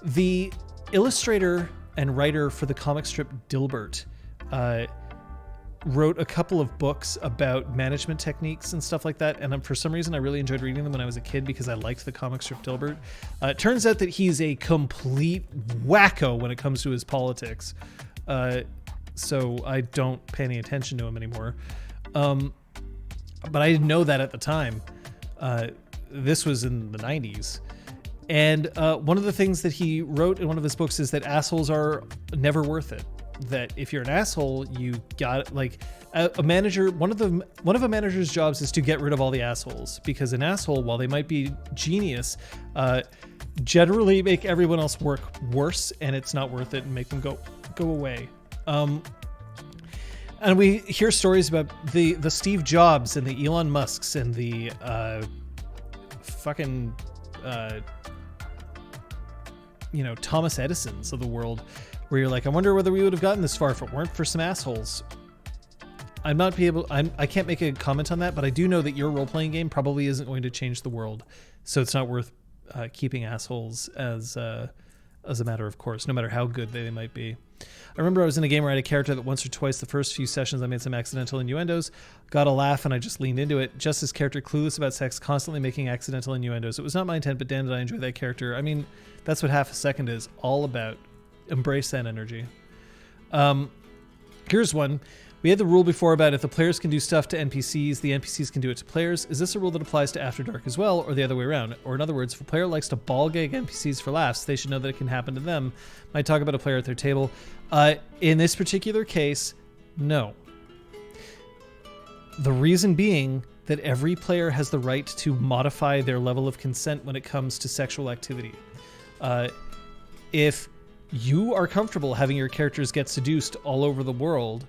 The illustrator and writer for the comic strip Dilbert wrote a couple of books about management techniques and stuff like that. And for some reason, I really enjoyed reading them when I was a kid because I liked the comic strip Dilbert. It turns out that he's a complete wacko when it comes to his politics. So I don't pay any attention to him anymore. But I didn't know that at the time. This was in the 90s. And one of the things that he wrote in one of his books is that assholes are never worth it. That if you're an asshole, you got like a manager. One of a manager's jobs is to get rid of all the assholes, because an asshole, while they might be genius, generally make everyone else work worse, and it's not worth it, and make them go away. And we hear stories about the Steve Jobs and the Elon Musks and the Thomas Edisons of the world, where you're like, I wonder whether we would have gotten this far if it weren't for some assholes. I can't make a comment on that, but I do know that your role-playing game probably isn't going to change the world, so it's not worth keeping assholes as a matter of course, no matter how good they might be. I remember I was in a game where I had a character that once or twice the first few sessions I made some accidental innuendos, got a laugh, and I just leaned into it. Just this character, clueless about sex, constantly making accidental innuendos. It was not my intent, but damn did I enjoy that character. I mean, that's what half a second is all about. Embrace that energy. Here's one. We had the rule before about if the players can do stuff to NPCs, the NPCs can do it to players. Is this a rule that applies to After Dark as well, or the other way around? Or in other words, if a player likes to ball gag NPCs for laughs, they should know that it can happen to them. Might talk about a player at their table. In this particular case, no. The reason being that every player has the right to modify their level of consent when it comes to sexual activity. If you are comfortable having your characters get seduced all over the world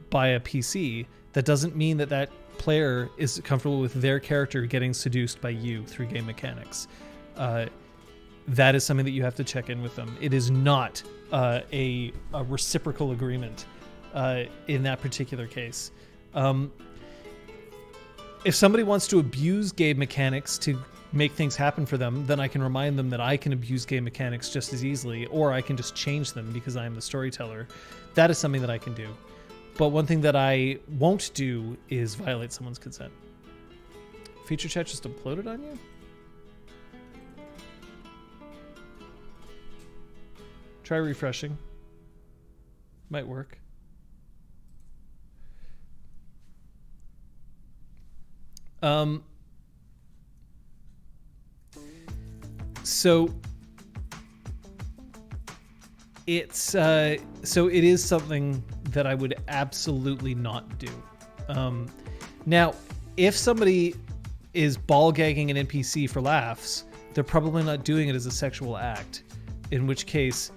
by a PC, that doesn't mean that that player is comfortable with their character getting seduced by you through game mechanics. That is something that you have to check in with them. It is not a reciprocal agreement in that particular case. If somebody wants to abuse game mechanics to make things happen for them, then I can remind them that I can abuse game mechanics just as easily, or I can just change them because I am the storyteller. That is something that I can do. But one thing that I won't do is violate someone's consent. Feature chat just uploaded on you? Try refreshing. Might work. So it is something that I would absolutely not do. Now, if somebody is ball gagging an NPC for laughs, they're probably not doing it as a sexual act, in which case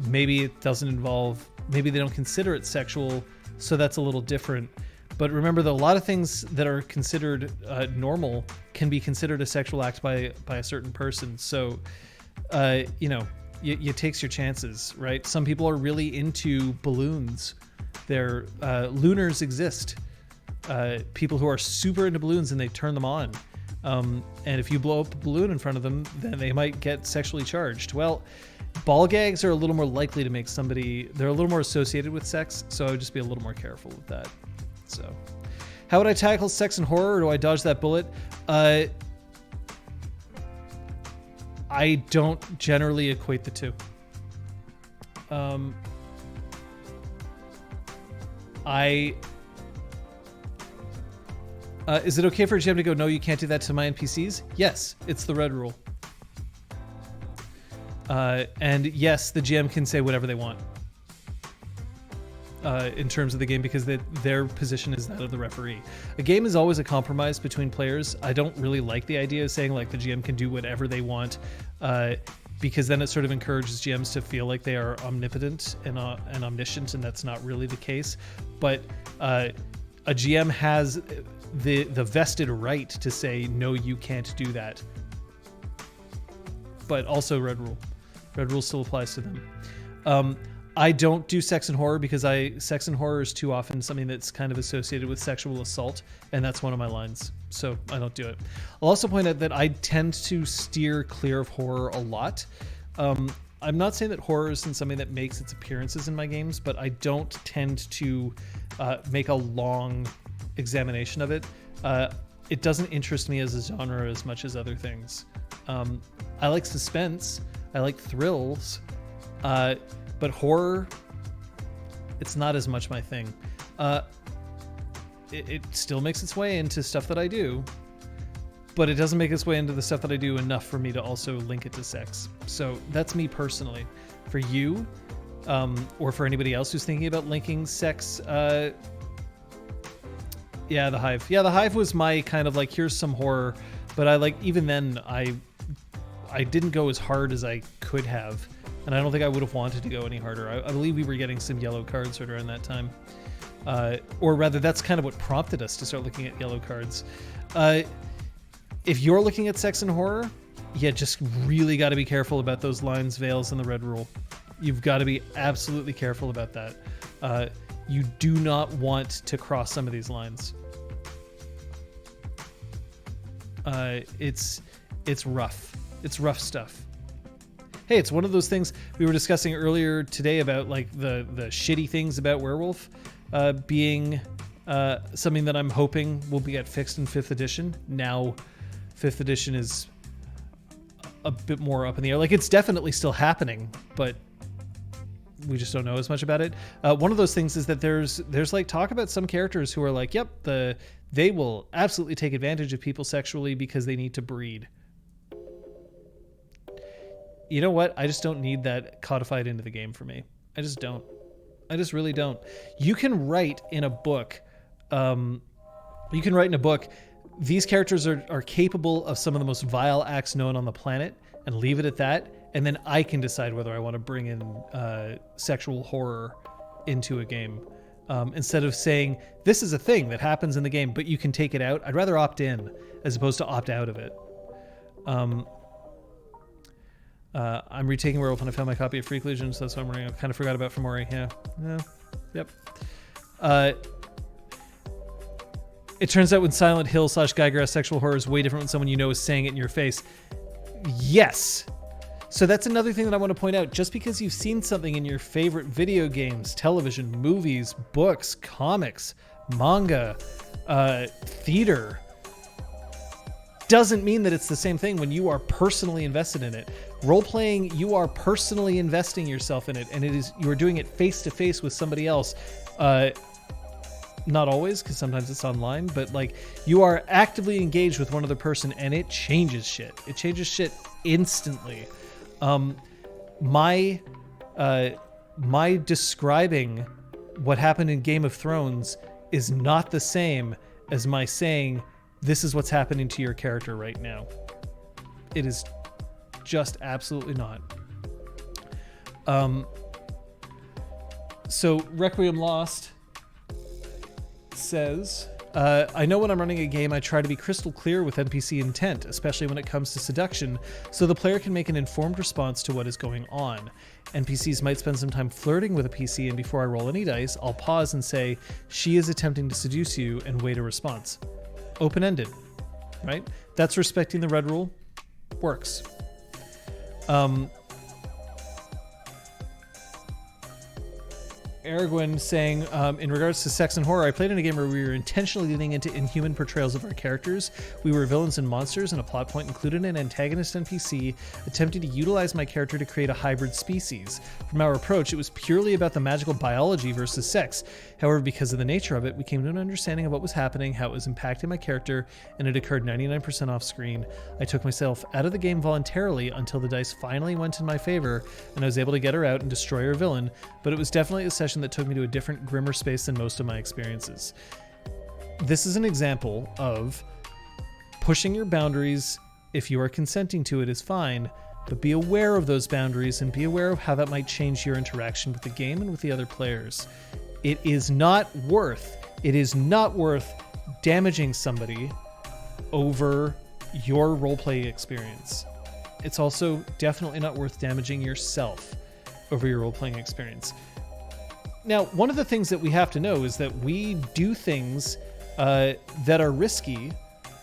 maybe it doesn't involve, maybe they don't consider it sexual, so that's a little different. But remember that a lot of things that are considered normal can be considered a sexual act by a certain person. So, you takes your chances, right? Some people are really into balloons. Lunars exist. People who are super into balloons and they turn them on. And if you blow up a balloon in front of them, then they might get sexually charged. Well, ball gags are a little more likely to make they're a little more associated with sex, so I would just be a little more careful with that. So, how would I tackle sex and horror, or do I dodge that bullet? I don't generally equate the two. Is it okay for a GM to go, no, you can't do that to my NPCs? Yes, it's the red rule. And yes, the GM can say whatever they want in terms of the game, because their position is that of the referee. A game is always a compromise between players. I don't really like the idea of saying like the GM can do whatever they want, because then it sort of encourages GMs to feel like they are omnipotent and omniscient, and that's not really the case. But a GM has the vested right to say, no, you can't do that. But also red rule. Red rule still applies to them. I don't do sex and horror because sex and horror is too often something that's kind of associated with sexual assault, and that's one of my lines, so I don't do it. I'll also point out that I tend to steer clear of horror a lot. I'm not saying that horror isn't something that makes its appearances in my games, but I don't tend to make a long examination of it. It doesn't interest me as a genre as much as other things. I like suspense. I like thrills. But horror, it's not as much my thing. It still makes its way into stuff that I do, but it doesn't make its way into the stuff that I do enough for me to also link it to sex. So that's me personally. For you, or for anybody else who's thinking about linking sex, yeah, The Hive. Yeah, The Hive was my kind of like, here's some horror, but I like, even then, I didn't go as hard as I could have, and I don't think I would have wanted to go any harder. I believe we were getting some yellow cards right around that time. Or rather, that's kind of what prompted us to start looking at yellow cards. If you're looking at sex and horror, yeah, just really got to be careful about those lines, veils, and the red rule. You've got to be absolutely careful about that. You do not want to cross some of these lines. It's rough. It's rough stuff. Hey, it's one of those things we were discussing earlier today about like the shitty things about Werewolf being something that I'm hoping will get fixed in 5th edition. Now, 5th edition is a bit more up in the air. Like, it's definitely still happening, but we just don't know as much about it. One of those things is that there's like talk about some characters who are like, yep, they will absolutely take advantage of people sexually because they need to breed. You know what? I just don't need that codified into the game for me. I just don't. I just really don't. You can write in a book, these characters are capable of some of the most vile acts known on the planet, and leave it at that, and then I can decide whether I want to bring in sexual horror into a game. Instead of saying, this is a thing that happens in the game, but you can take it out. I'd rather opt in as opposed to opt out of it. I'm retaking Werewolf and I found my copy of Freak Legion, so that's what I'm running. I kind of forgot about Fomori. Yeah. Yep. It turns out when Silent Hill / Gygrass sexual horror is way different when someone you know is saying it in your face. Yes. So that's another thing that I want to point out. Just because you've seen something in your favorite video games, television, movies, books, comics, manga, theater, doesn't mean that it's the same thing when you are personally invested in it. Role-playing, you are personally investing yourself in it, and you're doing it face-to-face with somebody else. Not always, because sometimes it's online, but like you are actively engaged with one other person, and it changes shit. It changes shit instantly. My describing what happened in Game of Thrones is not the same as my saying, this is what's happening to your character right now. It is just absolutely not. So Requiem Lost says, I know when I'm running a game, I try to be crystal clear with NPC intent, especially when it comes to seduction, so the player can make an informed response to what is going on. NPCs might spend some time flirting with a PC, and before I roll any dice, I'll pause and say, she is attempting to seduce you, and wait a response. Open-ended, right? That's respecting the red rule. Works. Aragorn saying, in regards to sex and horror, I played in a game where we were intentionally leaning into inhuman portrayals of our characters. We were villains and monsters, and a plot point included an antagonist NPC attempting to utilize my character to create a hybrid species. From our approach, it was purely about the magical biology versus sex. However, because of the nature of it, we came to an understanding of what was happening, how it was impacting my character, and it occurred 99% off screen. I took myself out of the game voluntarily until the dice finally went in my favor, and I was able to get her out and destroy her villain, but it was definitely a session that took me to a different, grimmer space than most of my experiences. This is an example of pushing your boundaries. If you are consenting to it is fine, but be aware of those boundaries and be aware of how that might change your interaction with the game and with the other players. It is not worth damaging somebody over your roleplay experience. It's also definitely not worth damaging yourself over your role-playing experience. Now, one of the things that we have to know is that we do things that are risky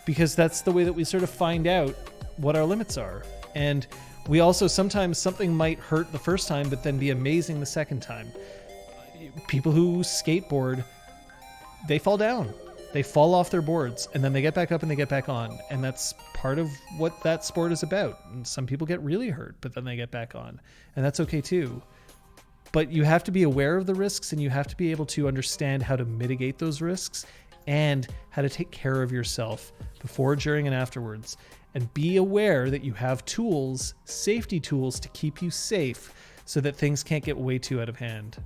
because that's the way that we sort of find out what our limits are. And We also sometimes something might hurt the first time, but then be amazing the second time. People who skateboard, they fall down. They fall off their boards, and then they get back up and they get back on. And that's part of what that sport is about. And some people get really hurt, but then they get back on. And that's okay too. But you have to be aware of the risks, and you have to be able to understand how to mitigate those risks and how to take care of yourself before, during, and afterwards. And be aware that you have tools, safety tools, to keep you safe so that things can't get way too out of hand.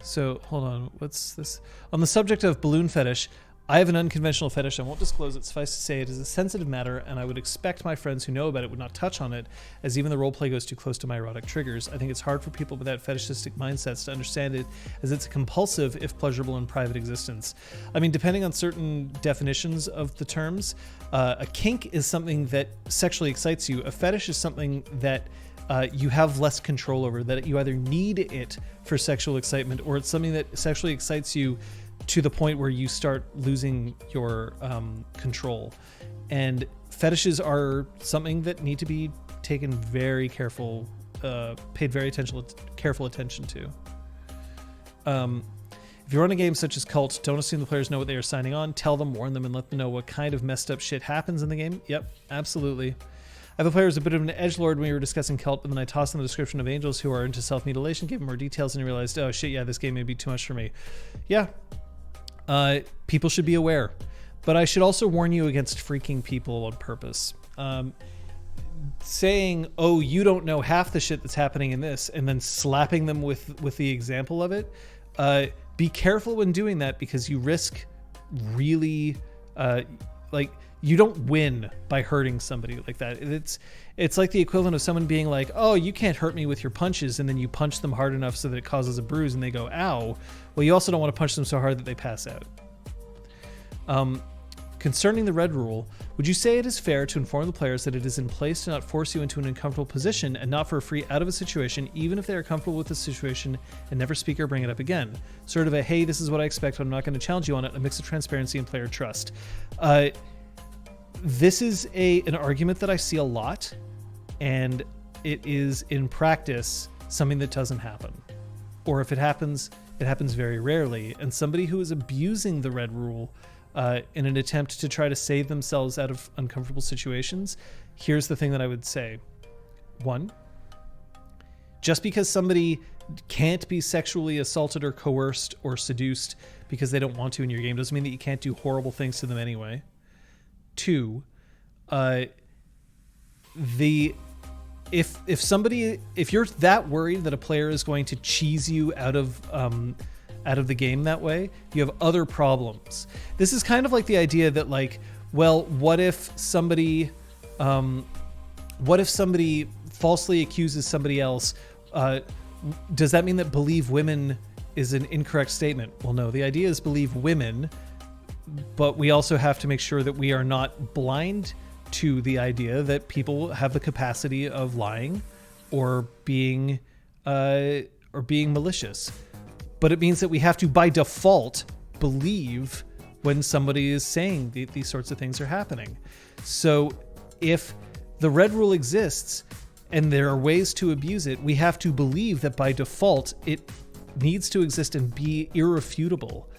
So hold on, what's this? On the subject of balloon fetish, I have an unconventional fetish. I won't disclose it. Suffice to say, it is a sensitive matter, and I would expect my friends who know about it would not touch on it, as even the roleplay goes too close to my erotic triggers. I think it's hard for people without fetishistic mindsets to understand it, as it's a compulsive, if pleasurable, and private existence. I mean, depending on certain definitions of the terms, a kink is something that sexually excites you. A fetish is something that you have less control over, that you either need it for sexual excitement, or it's something that sexually excites you to the point where you start losing your control. And fetishes are something that need to be taken very careful, paid very careful attention to. If you run a game such as Cult, don't assume the players know what they are signing on. Tell them, warn them, and let them know what kind of messed up shit happens in the game. Yep, absolutely. I have a player who's a bit of an edgelord when we were discussing Cult, but then I tossed in the description of angels who are into self-mutilation, gave him more details, and he realized, oh shit, yeah, this game may be too much for me. Yeah. People should be aware, but I should also warn you against freaking people on purpose. Saying, oh, you don't know half the shit that's happening in this, and then slapping them with the example of it. Be careful when doing that, because you risk really, you don't win by hurting somebody like that. It's like the equivalent of someone being like, oh, you can't hurt me with your punches, and then you punch them hard enough so that it causes a bruise and they go, ow. Well, you also don't want to punch them so hard that they pass out. Concerning the red rule, would you say it is fair to inform the players that it is in place to not force you into an uncomfortable position and not for free out of a situation, even if they are comfortable with the situation, and never speak or bring it up again? Sort of a, hey, this is what I expect, but I'm not going to challenge you on it, a mix of transparency and player trust. This is an argument that I see a lot, and it is in practice something that doesn't happen. Or if it happens very rarely. And somebody who is abusing the red rule in an attempt to try to save themselves out of uncomfortable situations, here's the thing that I would say. 1, just because somebody can't be sexually assaulted or coerced or seduced because they don't want to in your game doesn't mean that you can't do horrible things to them anyway. 2, if you're that worried that a player is going to cheese you out of the game that way, you have other problems. This is kind of like the idea that, like, well, what if somebody falsely accuses somebody else? Does that mean that believe women is an incorrect statement? Well, no, the idea is believe women, but we also have to make sure that we are not blind to the idea that people have the capacity of lying or being malicious. But it means that we have to, by default, believe when somebody is saying these sorts of things are happening. So if the red rule exists and there are ways to abuse it, we have to believe that by default it needs to exist and be irrefutable.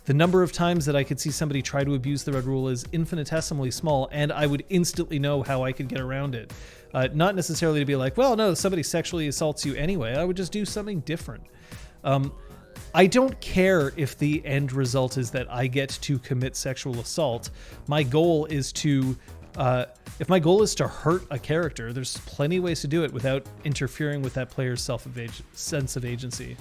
The number of times that I could see somebody try to abuse the red rule is infinitesimally small, and I would instantly know how I could get around it. Not necessarily to be like, well, no, somebody sexually assaults you anyway. I would just do something different. I don't care if the end result is that I get to commit sexual assault. My goal is to, if my goal is to hurt a character, there's plenty of ways to do it without interfering with that player's sense of agency.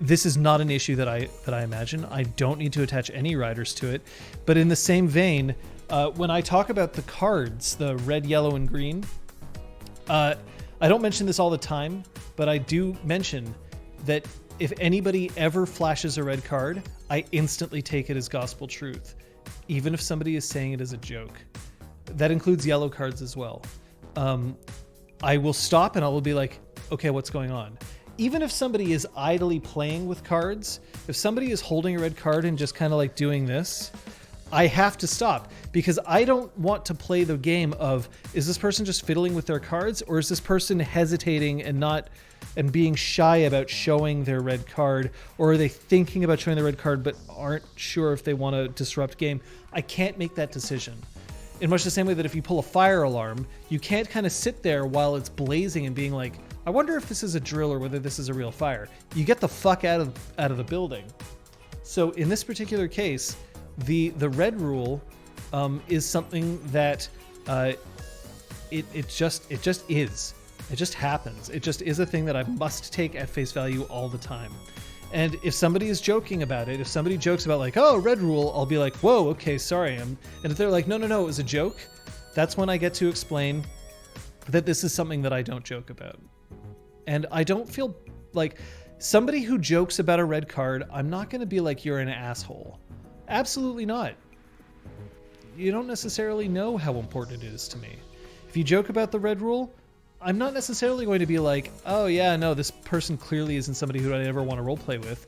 This is not an issue that I imagine. I don't need to attach any riders to it. But in the same vein, when I talk about the cards, the red, yellow, and green, I don't mention this all the time, but I do mention that if anybody ever flashes a red card, I instantly take it as gospel truth, even if somebody is saying it as a joke. That includes yellow cards as well. I will stop and I will be like, okay, what's going on? even if somebody is idly playing with cards, if somebody is holding a red card and just kind of like doing this, I have to stop, because I don't want to play the game of, is this person just fiddling with their cards, or is this person hesitating and being shy about showing their red card, or are they thinking about showing the red card but aren't sure if they want to disrupt game? I can't make that decision. In much the same way that if you pull a fire alarm, you can't kind of sit there while it's blazing and being like, I wonder if this is a drill or whether this is a real fire. You get the fuck out of the building. So in this particular case, the red rule is something that it just is. It just happens. It just is a thing that I must take at face value all the time. And if somebody is joking about it, if somebody jokes about like, oh, red rule, I'll be like, whoa, okay, sorry. And if they're like, no, it was a joke, that's when I get to explain that this is something that I don't joke about. And I don't feel like somebody who jokes about a red card, I'm not going to be like, you're an asshole. Absolutely not. You don't necessarily know how important it is to me. If you joke about the red rule, I'm not necessarily going to be like, oh yeah, no, this person clearly isn't somebody who I ever want to roleplay with.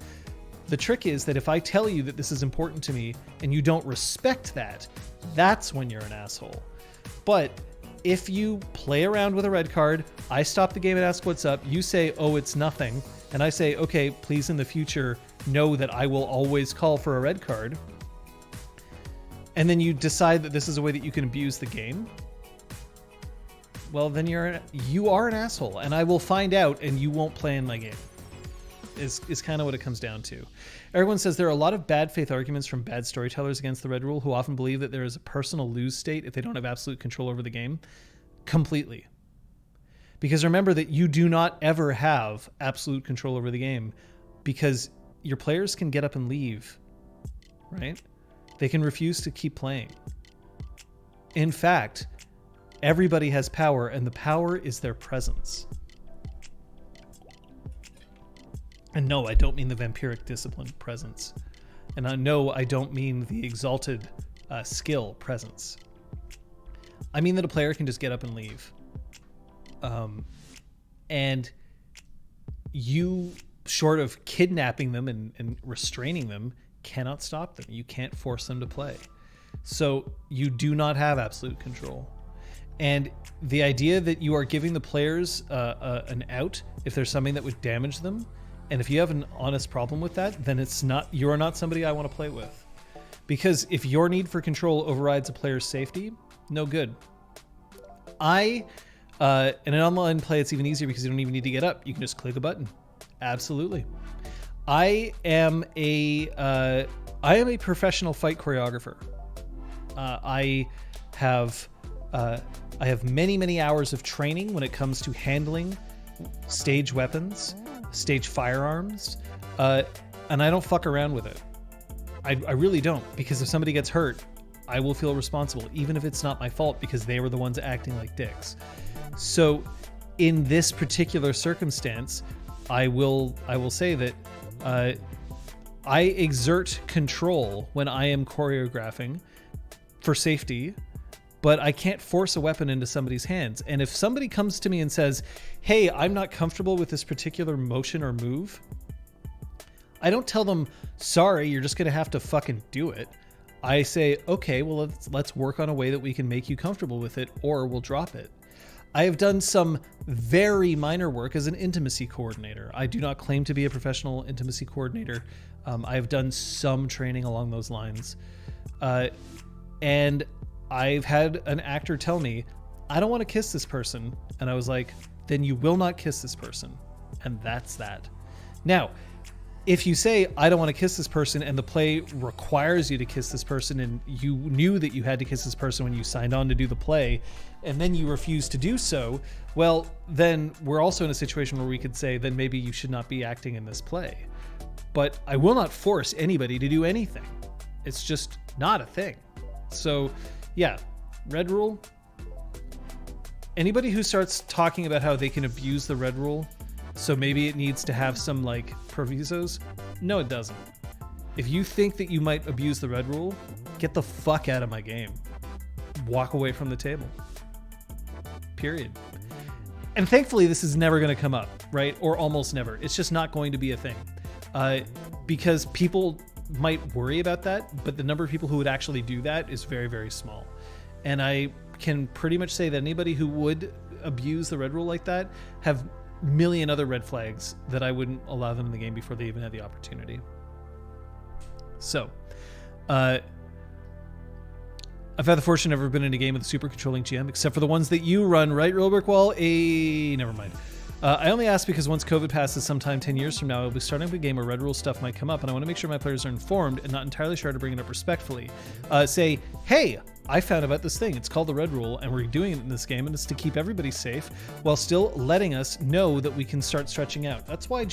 The trick is that if I tell you that this is important to me and you don't respect that, that's when you're an asshole. But if you play around with a red card, I stop the game and ask what's up, you say, oh, it's nothing, and I say, okay, please in the future know that I will always call for a red card, and then you decide that this is a way that you can abuse the game, well, then you are an asshole, and I will find out, and you won't play in my game. Is kind of what it comes down to. Everyone says there are a lot of bad faith arguments from bad storytellers against the red rule who often believe that there is a personal lose state if they don't have absolute control over the game. Completely. Because remember that you do not ever have absolute control over the game, because your players can get up and leave, right? They can refuse to keep playing. In fact, everybody has power, and the power is their presence. And no, I don't mean the vampiric discipline presence. And no, I don't mean the exalted skill presence. I mean that a player can just get up and leave. And you, short of kidnapping them and restraining them, cannot stop them. You can't force them to play. So you do not have absolute control. And the idea that you are giving the players an out if there's something that would damage them, and if you have an honest problem with that, then you are not somebody I want to play with. Because if your need for control overrides a player's safety, no good. In an online play, it's even easier because you don't even need to get up. You can just click a button. Absolutely. I am a professional fight choreographer. I have many, many hours of training when it comes to handling stage weapons, stage firearms, and I don't fuck around with it. I really don't, because if somebody gets hurt, I will feel responsible, even if it's not my fault, because they were the ones acting like dicks. So in this particular circumstance, I will say that I exert control when I am choreographing for safety, but I can't force a weapon into somebody's hands. And if somebody comes to me and says, hey, I'm not comfortable with this particular motion or move, I don't tell them, sorry, you're just gonna have to fucking do it. I say, okay, well, let's work on a way that we can make you comfortable with it, or we'll drop it. I have done some very minor work as an intimacy coordinator. I do not claim to be a professional intimacy coordinator. I have done some training along those lines. And I've had an actor tell me, I don't want to kiss this person. And I was like, then you will not kiss this person. And that's that. Now, if you say, I don't want to kiss this person, and the play requires you to kiss this person, and you knew that you had to kiss this person when you signed on to do the play, and then you refuse to do so, well, then we're also in a situation where we could say, then maybe you should not be acting in this play. But I will not force anybody to do anything. It's just not a thing. So, yeah, red rule. Anybody who starts talking about how they can abuse the red rule, so maybe it needs to have some like provisos, no, it doesn't. If you think that you might abuse the red rule, get the fuck out of my game. Walk away from the table. Period. And thankfully, this is never going to come up. right? Or almost never. It's just not going to be a thing. Because people might worry about that, but the number of people who would actually do that is very, very small. And I can pretty much say that anybody who would abuse the red rule like that have a million other red flags that I wouldn't allow them in the game before they even had the opportunity. So, I've had the fortune of never been in a game with a super controlling GM, except for the ones that you run, right, Rollbrick Wall? Never mind. I only ask because once COVID passes sometime 10 years from now, I'll be starting up a game where red rule stuff might come up, and I want to make sure my players are informed and not entirely sure how to bring it up respectfully. Say, hey, I found about this thing. It's called the red rule, and we're doing it in this game, and it's to keep everybody safe while still letting us know that we can start stretching out. That's why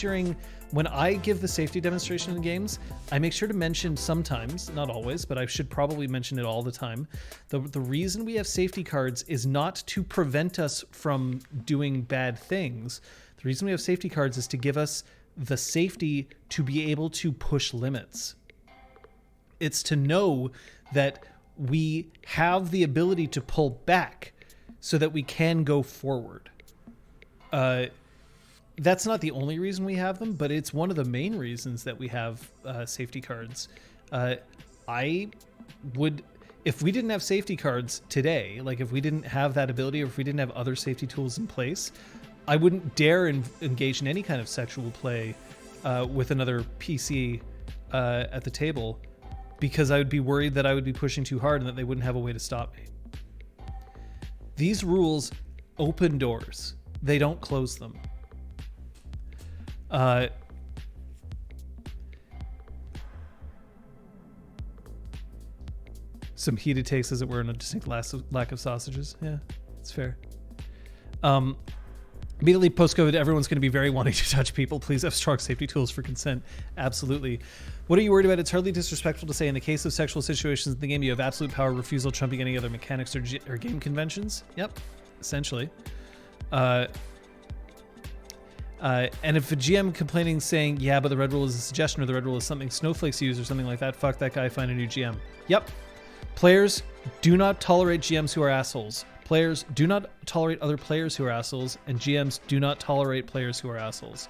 when I give the safety demonstration in games, I make sure to mention sometimes, not always, but I should probably mention it all the time. The reason we have safety cards is not to prevent us from doing bad things. The reason we have safety cards is to give us the safety to be able to push limits. It's to know that we have the ability to pull back so that we can go forward. That's not the only reason we have them, but it's one of the main reasons that we have safety cards. If we didn't have safety cards today, like if we didn't have that ability or if we didn't have other safety tools in place, I wouldn't dare engage in any kind of sexual play with another PC at the table, because I would be worried that I would be pushing too hard and that they wouldn't have a way to stop me. These rules open doors. They don't close them. Some heated takes, as it were, and a distinct lack of sausages. Yeah, it's fair. Immediately post-COVID, everyone's going to be very wanting to touch people. Please have strong safety tools for consent. Absolutely. What are you worried about? It's hardly disrespectful to say in the case of sexual situations in the game, you have absolute power, refusal trumping any other mechanics or game conventions. Yep, essentially. And if a GM complaining saying, yeah, but the red rule is a suggestion or the red rule is something snowflakes use or something like that, fuck that guy, find a new GM. Yep. Players do not tolerate GMs who are assholes. Players do not tolerate other players who are assholes, and GMs do not tolerate players who are assholes.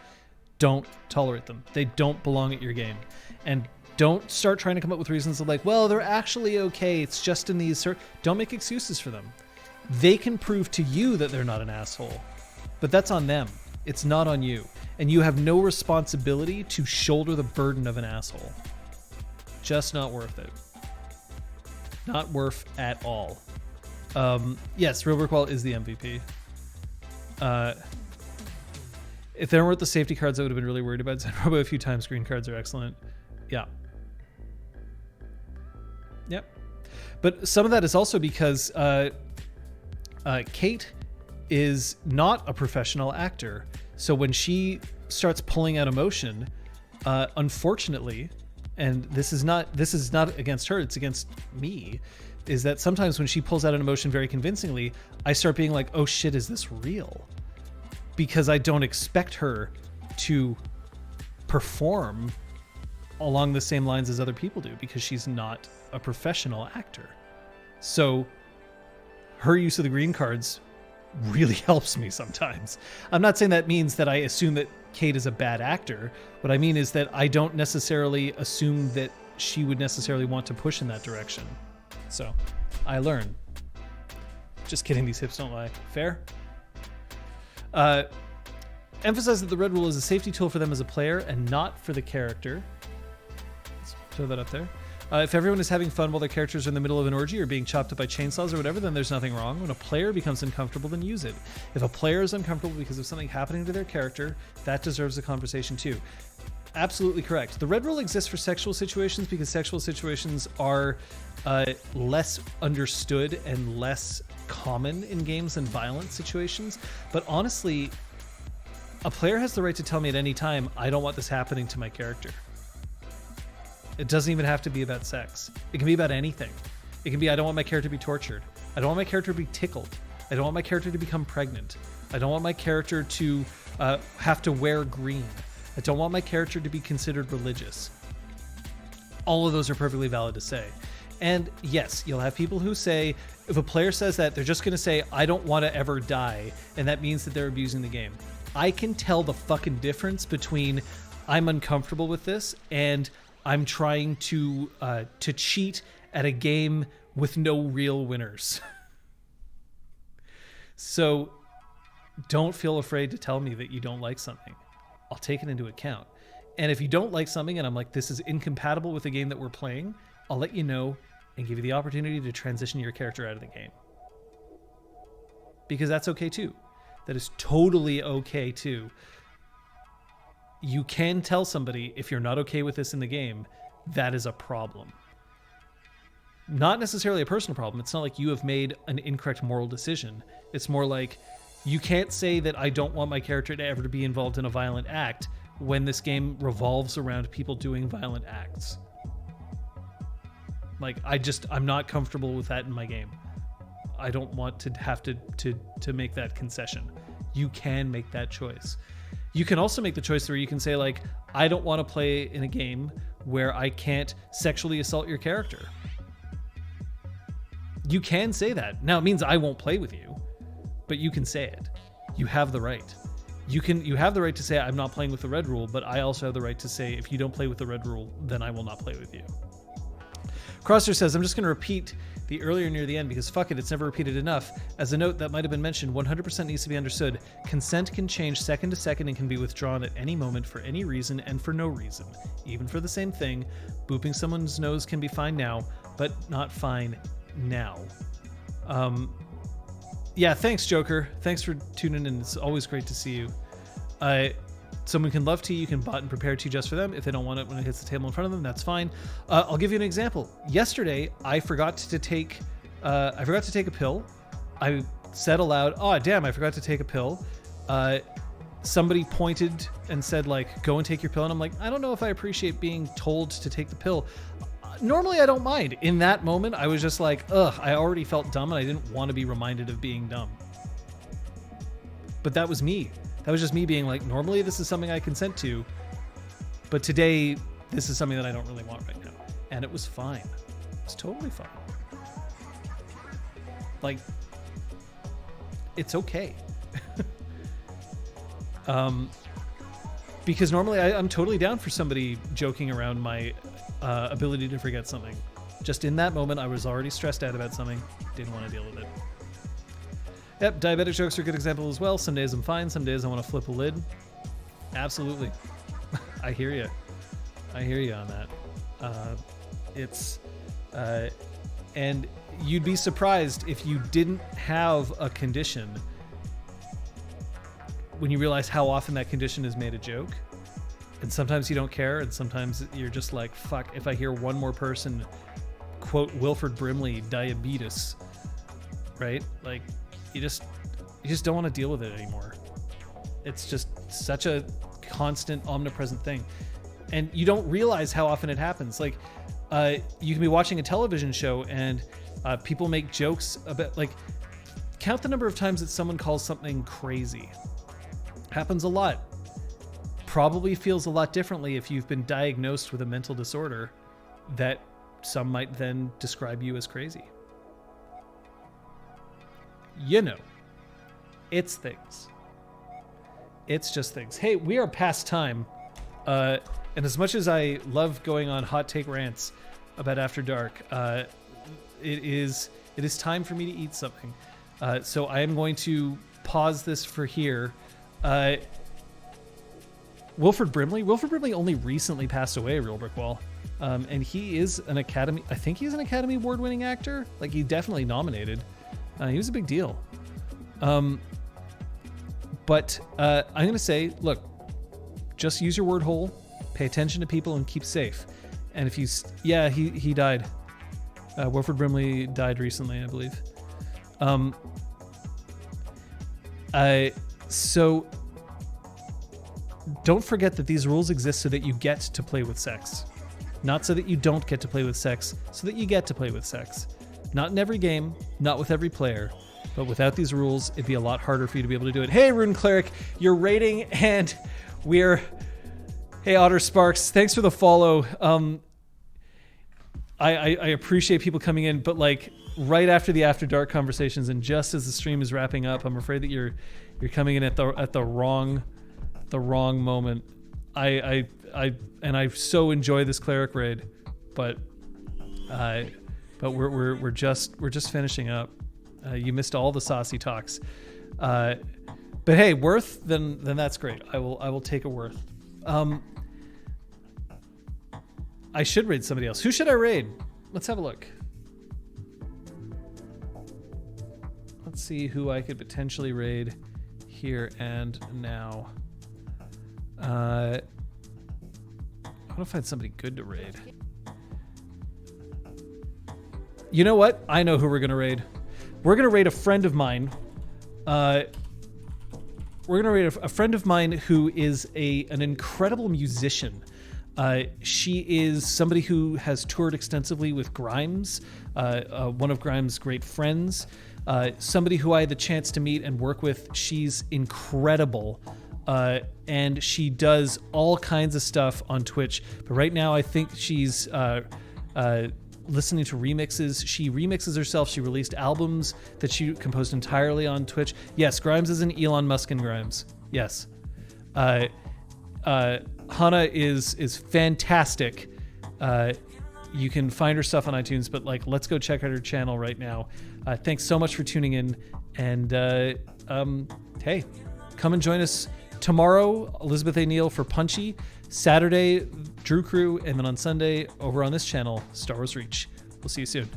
Don't tolerate them. They don't belong at your game. And don't start trying to come up with reasons of like, well, they're actually okay. It's just in these... Don't make excuses for them. They can prove to you that they're not an asshole, but that's on them. It's not on you. And you have no responsibility to shoulder the burden of an asshole. Just not worth it. Not worth at all. Yes, Real Brick Wall is the MVP. If there weren't the safety cards, I would have been really worried about it. Robo a few times. Green cards are excellent. Yeah. Yep. But some of that is also because Kate is not a professional actor. So when she starts pulling out emotion, unfortunately, and this is not against her, it's against me, is that sometimes when she pulls out an emotion very convincingly, I start being like, oh shit, is this real? Because I don't expect her to perform along the same lines as other people do, because she's not a professional actor. So her use of the green cards really helps me sometimes. I'm not saying that means that I assume that Kate is a bad actor. What I mean is that I don't necessarily assume that she would necessarily want to push in that direction. So I learn. Just kidding, these hips don't lie. Fair? Emphasize that the red rule is a safety tool for them as a player and not for the character. Let's throw that up there. If everyone is having fun while their characters are in the middle of an orgy or being chopped up by chainsaws or whatever, then there's nothing wrong. When a player becomes uncomfortable, then use it. If a player is uncomfortable because of something happening to their character, that deserves a conversation too. Absolutely correct. The red rule exists for sexual situations because sexual situations are less understood and less common in games than violent situations. But honestly, a player has the right to tell me at any time, I don't want this happening to my character. It doesn't even have to be about sex. It can be about anything. It can be, I don't want my character to be tortured. I don't want my character to be tickled. I don't want my character to become pregnant. I don't want my character to have to wear green. I don't want my character to be considered religious. All of those are perfectly valid to say. And yes, you'll have people who say, if a player says that, they're just going to say, I don't want to ever die, and that means that they're abusing the game. I can tell the fucking difference between I'm uncomfortable with this and I'm trying to cheat at a game with no real winners. So don't feel afraid to tell me that you don't like something. I'll take it into account. And if you don't like something and I'm like, this is incompatible with the game that we're playing, I'll let you know and give you the opportunity to transition your character out of the game. Because that's okay too. That is totally okay too. You can tell somebody, if you're not okay with this in the game, that is a problem. Not necessarily a personal problem. It's not like you have made an incorrect moral decision. It's more like, you can't say that I don't want my character to ever be involved in a violent act when this game revolves around people doing violent acts. Like, I'm not comfortable with that in my game. I don't want to have to make that concession. You can make that choice. You can also make the choice where you can say, like, I don't want to play in a game where I can't sexually assault your character. You can say that. Now, it means I won't play with you, but you can say it. You have the right. You have the right to say, I'm not playing with the red rule, but I also have the right to say, if you don't play with the red rule, then I will not play with you. Crosser says, I'm just going to repeat the earlier near the end because fuck it, it's never repeated enough. As a note that might have been mentioned, 100% needs to be understood. Consent can change second to second and can be withdrawn at any moment for any reason and for no reason. Even for the same thing, booping someone's nose can be fine now, but not fine now. Yeah, thanks, Joker. Thanks for tuning in. It's always great to see you. Someone can love tea, you can bot and prepare tea just for them. If they don't want it when it hits the table in front of them, that's fine. I'll give you an example. Yesterday, I forgot to take a pill. I said aloud, oh, damn, I forgot to take a pill. Somebody pointed and said, like, go and take your pill. And I'm like, I don't know if I appreciate being told to take the pill. Normally, I don't mind. In that moment, I was just like, ugh, I already felt dumb and I didn't want to be reminded of being dumb. But that was me. That was just me being like, normally this is something I consent to, but today this is something that I don't really want right now. And it was fine. It's totally fine. Like, it's okay. Because normally I'm totally down for somebody joking around my ability to forget something. Just in that moment, I was already stressed out about something. Didn't want to deal with it. Yep, diabetic jokes are a good example as well. Some days I'm fine, some days I want to flip a lid. Absolutely. I hear you. I hear you on that. And you'd be surprised if you didn't have a condition when you realize how often that condition is made a joke. And sometimes you don't care, and sometimes you're just like, fuck, if I hear one more person quote Wilford Brimley diabetes, right? Like, you just don't want to deal with it anymore. It's just such a constant, omnipresent thing. And you don't realize how often it happens. Like, you can be watching a television show and people make jokes about, like, count the number of times that someone calls something crazy. Happens a lot. Probably feels a lot differently if you've been diagnosed with a mental disorder that some might then describe you as crazy. You know, it's things. It's just things. Hey, we are past time. And as much as I love going on hot take rants about After Dark, it is time for me to eat something. So I am going to pause this for here. Wilford Brimley only recently passed away, Real Brick Wall. And he is an Academy, I think he's an Academy Award winning actor. Like, he definitely nominated. He was a big deal. But I'm going to say, look, just use your word hole, pay attention to people, and keep safe. And if you, he died. Wilford Brimley died recently, I believe. So don't forget that these rules exist so that you get to play with sex. Not so that you don't get to play with sex, so that you get to play with sex. Not in every game, not with every player, but without these rules, it'd be a lot harder for you to be able to do it. Hey, Rune Cleric, you're rating, and hey, Otter Sparks, thanks for the follow. I appreciate people coming in, but like right after the After Dark conversations and just as the stream is wrapping up, I'm afraid that you're You're coming in at the wrong moment. I so enjoy this cleric raid, but we're just finishing up. You missed all the saucy talks, but hey, Worth, then that's great. I will take a Worth. I should raid somebody else. Who should I raid? Let's have a look. Let's see who I could potentially raid here and now. I want to find somebody good to raid. You know what? I know who we're going to raid. We're going to raid a friend of mine. We're going to raid a friend of mine who is an incredible musician. She is somebody who has toured extensively with Grimes, one of Grimes' great friends. Somebody who I had the chance to meet and work with. She's incredible. And she does all kinds of stuff on Twitch. But right now, I think she's listening to remixes. She remixes herself. She released albums that she composed entirely on Twitch. Yes, Grimes is an Elon Musk and Grimes. Yes. Hannah is fantastic. You can find her stuff on iTunes, but let's go check out her channel right now. Thanks so much for tuning in. And hey, come and join us tomorrow, Elizabeth A. Neal for Punchy. Saturday, Drew Crew, and then on Sunday, over on this channel, Star Wars Reach. We'll see you soon.